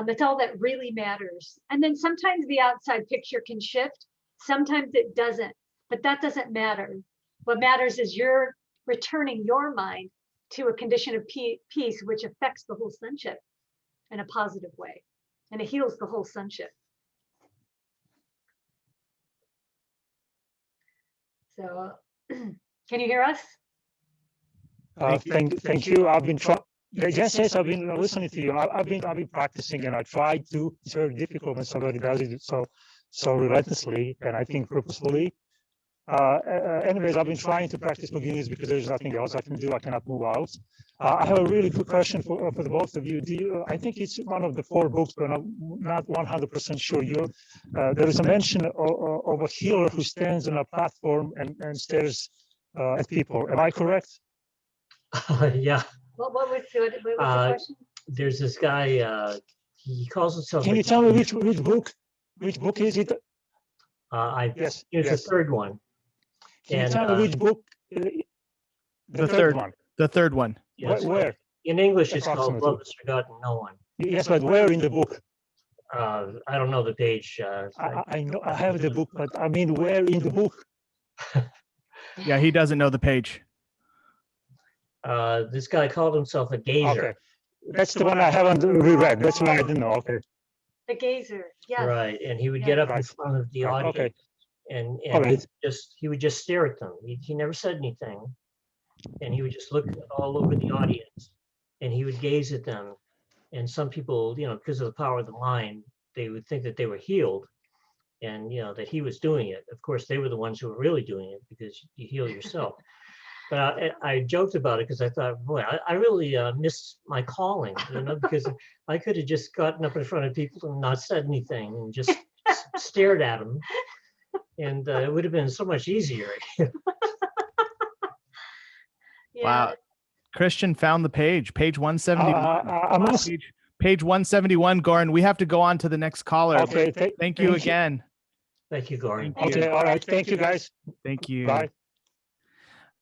that's all that really matters. And then sometimes the outside picture can shift, sometimes it doesn't, but that doesn't matter. What matters is you're returning your mind to a condition of peace, which affects the whole sonship in a positive way, and it heals the whole sonship. So, can you hear us? Thank you. I've been trying. Yes, I've been listening to you. I've been practicing, and I try to. It's very difficult when somebody does it so relentlessly, and I think purposefully. Anyways, I've been trying to practice forgiveness because there's nothing else I can do. I cannot move out. I have a really good question for the both of you. I think it's one of the 4 books, but I'm not 100% sure. There is a mention of a healer who stands on a platform and stares at people. Am I correct? Yeah. What was the question? There's this guy, he calls himself. Can you tell me which book? Which book is it? Yes, it's the third one. Can you tell me which book? The third one. The third one. Yes. Where? In English, it's called Love Has Forgotten No One. Yes, but where in the book? I don't know the page. I know I have the book, but I mean, where in the book? Yeah, he doesn't know the page. This guy called himself a gazer. Okay. That's the one I haven't reread. That's one I didn't know. Okay. The gazer. Yes. Right, and he would get up in front of the audience, and he would just stare at them. He never said anything, and he would just look all over the audience, and he would gaze at them. And some people, because of the power of the mind, they would think that they were healed, and that he was doing it. Of course, they were the ones who were really doing it, because you heal yourself. But I joked about it because I thought, boy, I really missed my calling, because I could have just gotten up in front of people and not said anything and just stared at them, and it would have been so much easier. Wow. Christian found the page 171. Page 171, Goran. We have to go on to the next caller. Okay. Thank you again. Thank you, Goran. Okay. All right. Thank you, guys. Thank you. Bye.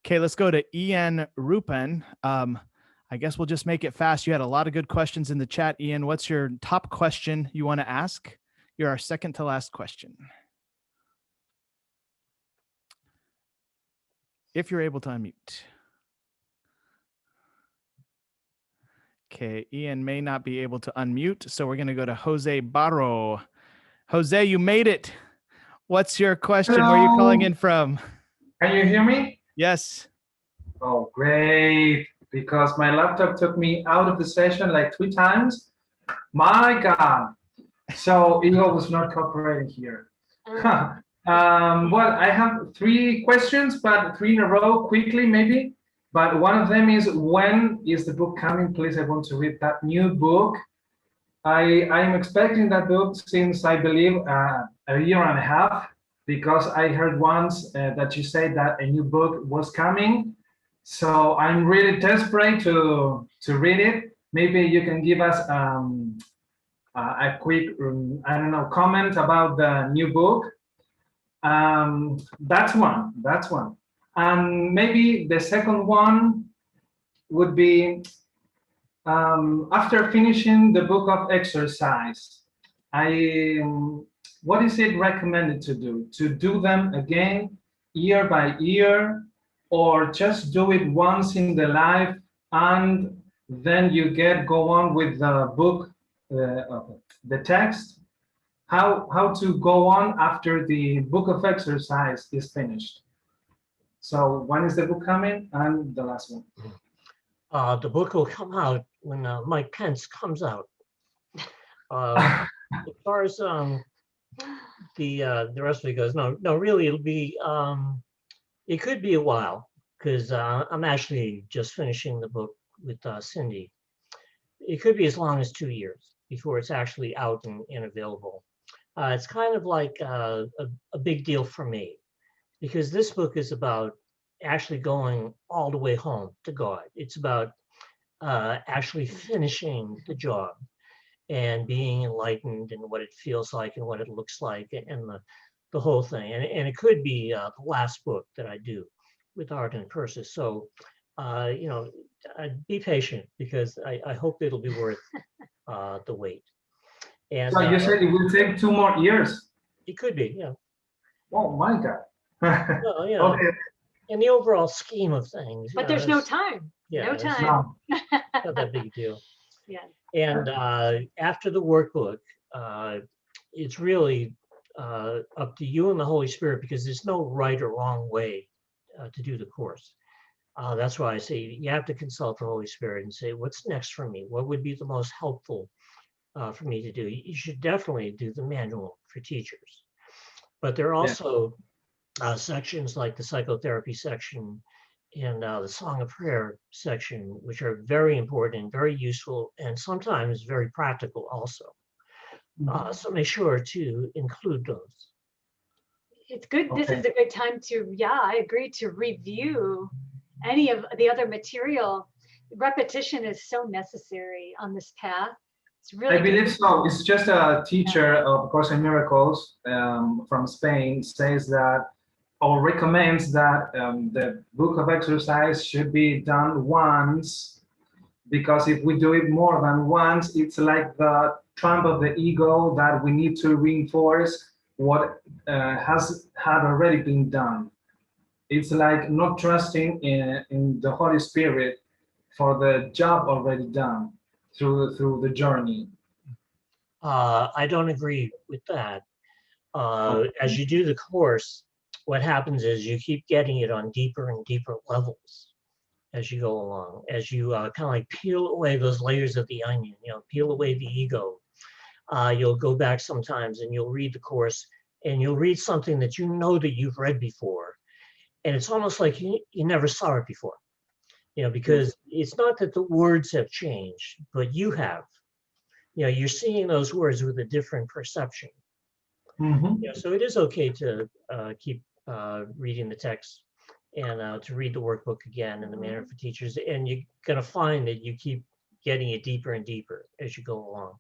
Okay, let's go to Ian Rupan. I guess we'll just make it fast. You had a lot of good questions in the chat. Ian, what's your top question you want to ask? You're our second to last question. If you're able to unmute. Okay, Ian may not be able to unmute, so we're going to go to Jose Barro. Jose, you made it. What's your question? Hello. Where are you calling in from? Can you hear me? Yes. Oh, great. Because my laptop took me out of the session like 3 times. My God. So Eagle was not cooperating here. Well, I have 3 questions, but 3 in a row, quickly maybe. But one of them is, when is the book coming? Please, I want to read that new book. I'm expecting that book since, I believe, a year and a half. Because I heard once that you said that a new book was coming. So I'm really desperate to read it. Maybe you can give us a quick, comment about the new book. That's one. And maybe the second one would be, after finishing the book of exercise, what is it recommended to do? To do them again, year by year, or just do it once in the life and then you go on with the book, the text? How to go on after the book of exercise is finished? So when is the book coming? And the last one. The book will come out when Mike Pence comes out. As far as the rest of it goes, no, really, it'll be it could be a while because I'm actually just finishing the book with Cindy. It could be as long as 2 years before it's actually out and available. It's kind of like a big deal for me because this book is about actually going all the way home to God. It's about actually finishing the job and being enlightened and what it feels like and what it looks like and the whole thing. And it could be the last book that I do with Art and Curses. So, be patient because I hope it'll be worth the wait. And so you said it will take 2 more years. It could be, yeah. Oh my God. Well, yeah. Okay. In the overall scheme of things. But there's no time. Yeah, No it's time. not that big a deal. Yeah. And after the workbook, it's really up to you and the Holy Spirit because there's no right or wrong way to do the course. That's why I say you have to consult the Holy Spirit and say, what's next for me? What would be the most helpful for me to do? You should definitely do the manual for teachers. But there are also sections like the psychotherapy section and the Song of Prayer section, which are very important and very useful and sometimes very practical also. So make sure to include those. It's good. This is a good time to, I agree, to review any of the other material. Repetition is so necessary on this path. It's really I believe so. It's just a teacher of Course in Miracles from Spain says that or recommends that the book of exercise should be done once, because if we do it more than once, it's like the trump of the ego that we need to reinforce what had already been done. It's like not trusting in the Holy Spirit for the job already done through the journey. I don't agree with that. As you do the course, what happens is you keep getting it on deeper and deeper levels as you go along, as you kind of like peel away those layers of the onion, peel away the ego. You'll go back sometimes and you'll read the course and you'll read something that you know that you've read before. And it's almost like you never saw it before, because it's not that the words have changed, but you have. You're seeing those words with a different perception. So it is okay to keep reading the text and to read the workbook again in the Manual for Teachers, and you're going to find that you keep getting it deeper and deeper as you go along.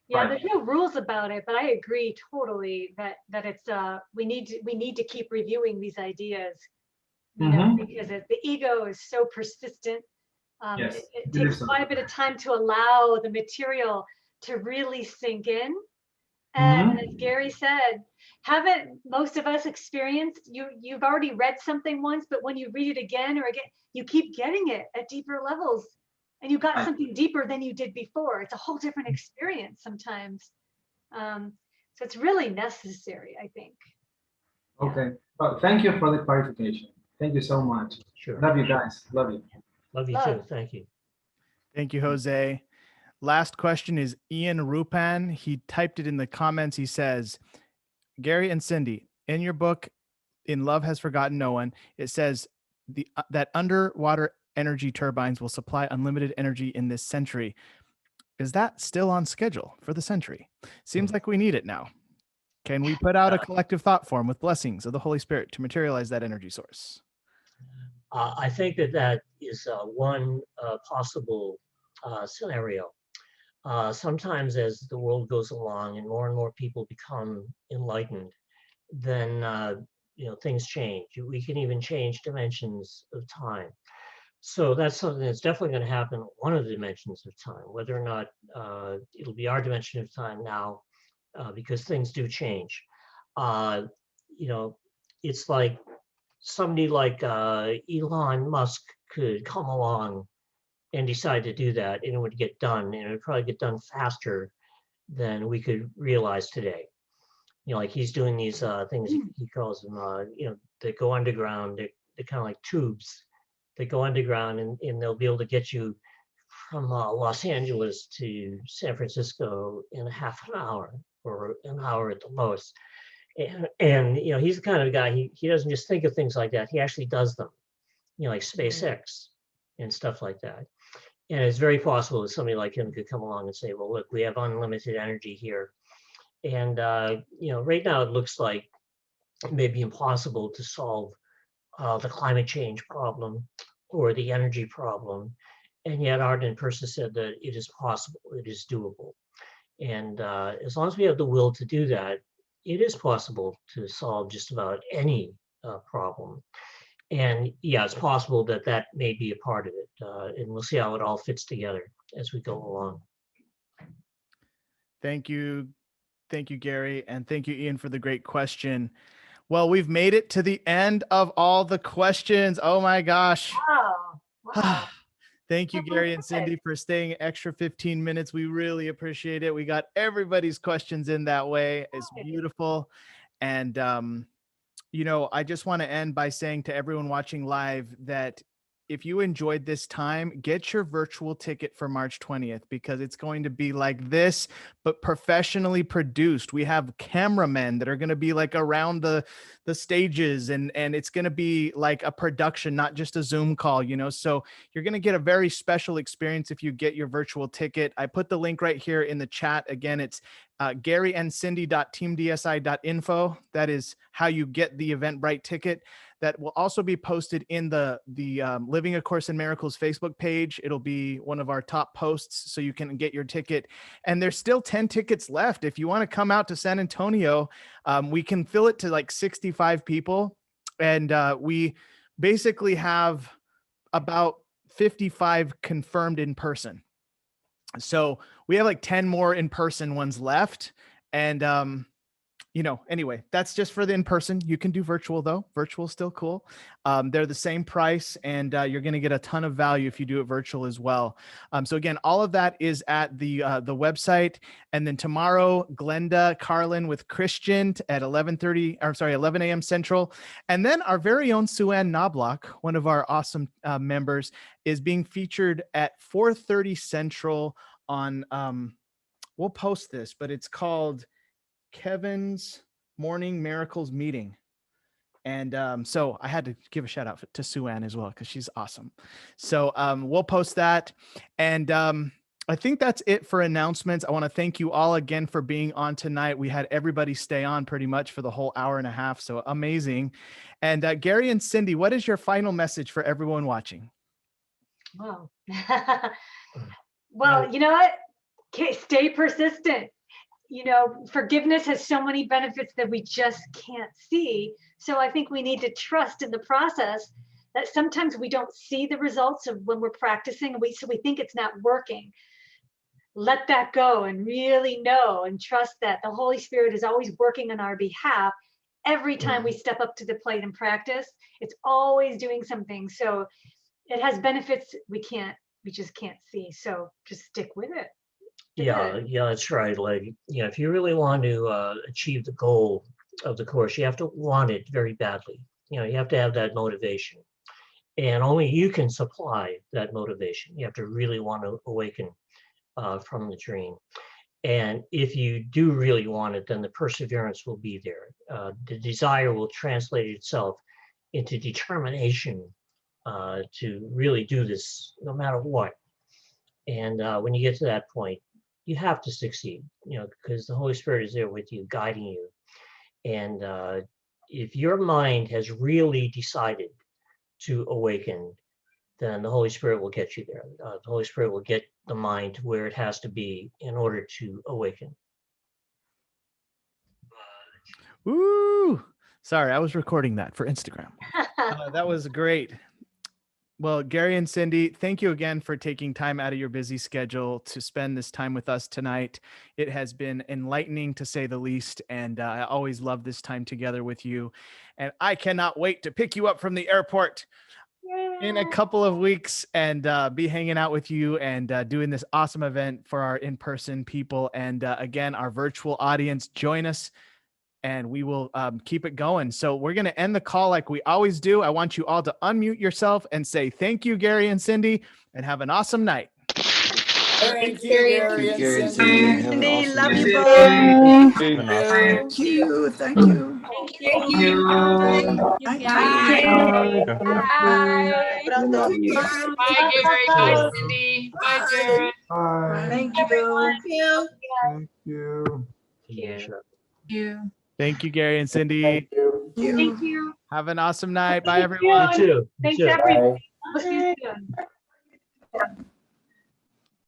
Yeah, there's no rules about it, but I agree totally that it's we need to keep reviewing these ideas, because the ego is so persistent. Yes, it takes quite a bit of time to allow the material to really sink in. And as Gary said, haven't most of us experienced, you've already read something once, but when you read it again or again, you keep getting it at deeper levels and you got something deeper than you did before. It's a whole different experience sometimes. So it's really necessary, I think. Okay, well, thank you for the clarification. Thank you so much. Sure. Love you guys. Love you. Love you too. Thank you. Thank you, Jose. Last question is Ian Rupan. He typed it in the comments. He says, Gary and Cindy, in your book, In Love Has Forgotten No One, it says that underwater energy turbines will supply unlimited energy in this century. Is that still on schedule for the century? Seems like we need it now. Can we put out a collective thought form with blessings of the Holy Spirit to materialize that energy source? I think that is one possible scenario. Sometimes as the world goes along and more people become enlightened, then things change. We can even change dimensions of time. So that's something that's definitely going to happen in one of the dimensions of time, whether or not it'll be our dimension of time now, because things do change. It's like somebody like Elon Musk could come along and decide to do that, and it would get done, and it would probably get done faster than we could realize today. Like he's doing these things he calls them, that go underground, they're kind of like tubes that go underground, and they'll be able to get you from Los Angeles to San Francisco in a half an hour or an hour at the most. And you know, he's the kind of guy, he doesn't just think of things like that, he actually does them, you know, like SpaceX and stuff like that. And it's very possible that somebody like him could come along and say, well, look, we have unlimited energy here. And, you know, right now it looks like it may be impossible to solve the climate change problem or the energy problem. And yet Arden Persa said that it is possible, it is doable. And as long as we have the will to do that, it is possible to solve just about any problem. And yeah, it's possible that that may be a part of it. And we'll see how it all fits together as we go along. Thank you. Thank you, Gary. And thank you, Ian, for the great question. Well, we've made it to the end of all the questions. Oh my gosh. Wow. Wow. Thank you, Gary and Cindy, for staying extra 15 minutes. We really appreciate it. We got everybody's questions in that way. It's beautiful. And, you know, I just want to end by saying to everyone watching live that if you enjoyed this time, get your virtual ticket for March 20th, because it's going to be like this, but professionally produced. We have cameramen that are going to be like around the stages, and it's going to be like a production, not just a Zoom call, you know? So you're going to get a very special experience if you get your virtual ticket. I put the link right here in the chat. Again, it's GaryandCindy.teamdsi.info. That is how you get the Eventbrite ticket. That will also be posted in the Living A Course in Miracles Facebook page. It'll be one of our top posts, so you can get your ticket. And there's still 10 tickets left. If you want to come out to San Antonio, we can fill it to like 65 people. And we basically have about 55 confirmed in person. So we have like 10 more in-person ones left. And, you know, anyway, that's just for the in-person. You can do virtual though. Virtual is still cool. They're the same price, and you're going to get a ton of value if you do it virtual as well. So again, all of that is at the website. And then tomorrow, Glenda Carlin with Christian at 11 a.m. Central. And then our very own Sue-Ann Knobloch, one of our awesome members, is being featured at 4:30 Central on, we'll post this, but it's called Kevin's Morning Miracles Meeting. And so I had to give a shout out to Sue-Ann as well, because she's awesome. So we'll post that. And I think that's it for announcements. I want to thank you all again for being on tonight. We had everybody stay on pretty much for the whole hour and a half. So amazing. And Gary and Cindy, what is your final message for everyone watching? Wow. Well, you know what? Stay persistent. You know, forgiveness has so many benefits that we just can't see. So I think we need to trust in the process, that sometimes we don't see the results of when we're practicing, so we think it's not working. Let that go and really know and trust that the Holy Spirit is always working on our behalf. Every time we step up to the plate and practice, it's always doing something. So it has benefits we just can't see. So just stick with it. Yeah, that's right. Like, you know, if you really want to achieve the goal of the course, you have to want it very badly. You know, you have to have that motivation, and only you can supply that motivation. You have to really want to awaken from the dream. And if you do really want it, then the perseverance will be there. The desire will translate itself into determination to really do this no matter what. And when you get to that point, you have to succeed, you know, because the Holy Spirit is there with you, guiding you. And if your mind has really decided to awaken, then the Holy Spirit will get you there. The Holy Spirit will get the mind to where it has to be in order to awaken. Woo! Sorry, I was recording that for Instagram. That was great. Well, Gary and Cindy, thank you again for taking time out of your busy schedule to spend this time with us tonight. It has been enlightening, to say the least, and I always love this time together with you. And I cannot wait to pick you up from the airport in a couple of weeks and be hanging out with you and doing this awesome event for our in-person people. And again, our virtual audience, join us and we will keep it going. So we're going to end the call like we always do. I want you all to unmute yourself and say thank you, Gary and Cindy, and have an awesome night. Thank you, Gary and Gary and Cindy. Cindy. Have an awesome Love you night. both. Thank you. Thank you. Thank you. Thank Bye. you. Bye, Gary. Bye, Cindy. Bye, Jared. Bye. Thank you. Thank you. Yeah. You. Thank you, Gary and Cindy. Thank you. Have an awesome night. Bye, You everyone. too. You Thanks, too. everyone. We'll see you soon.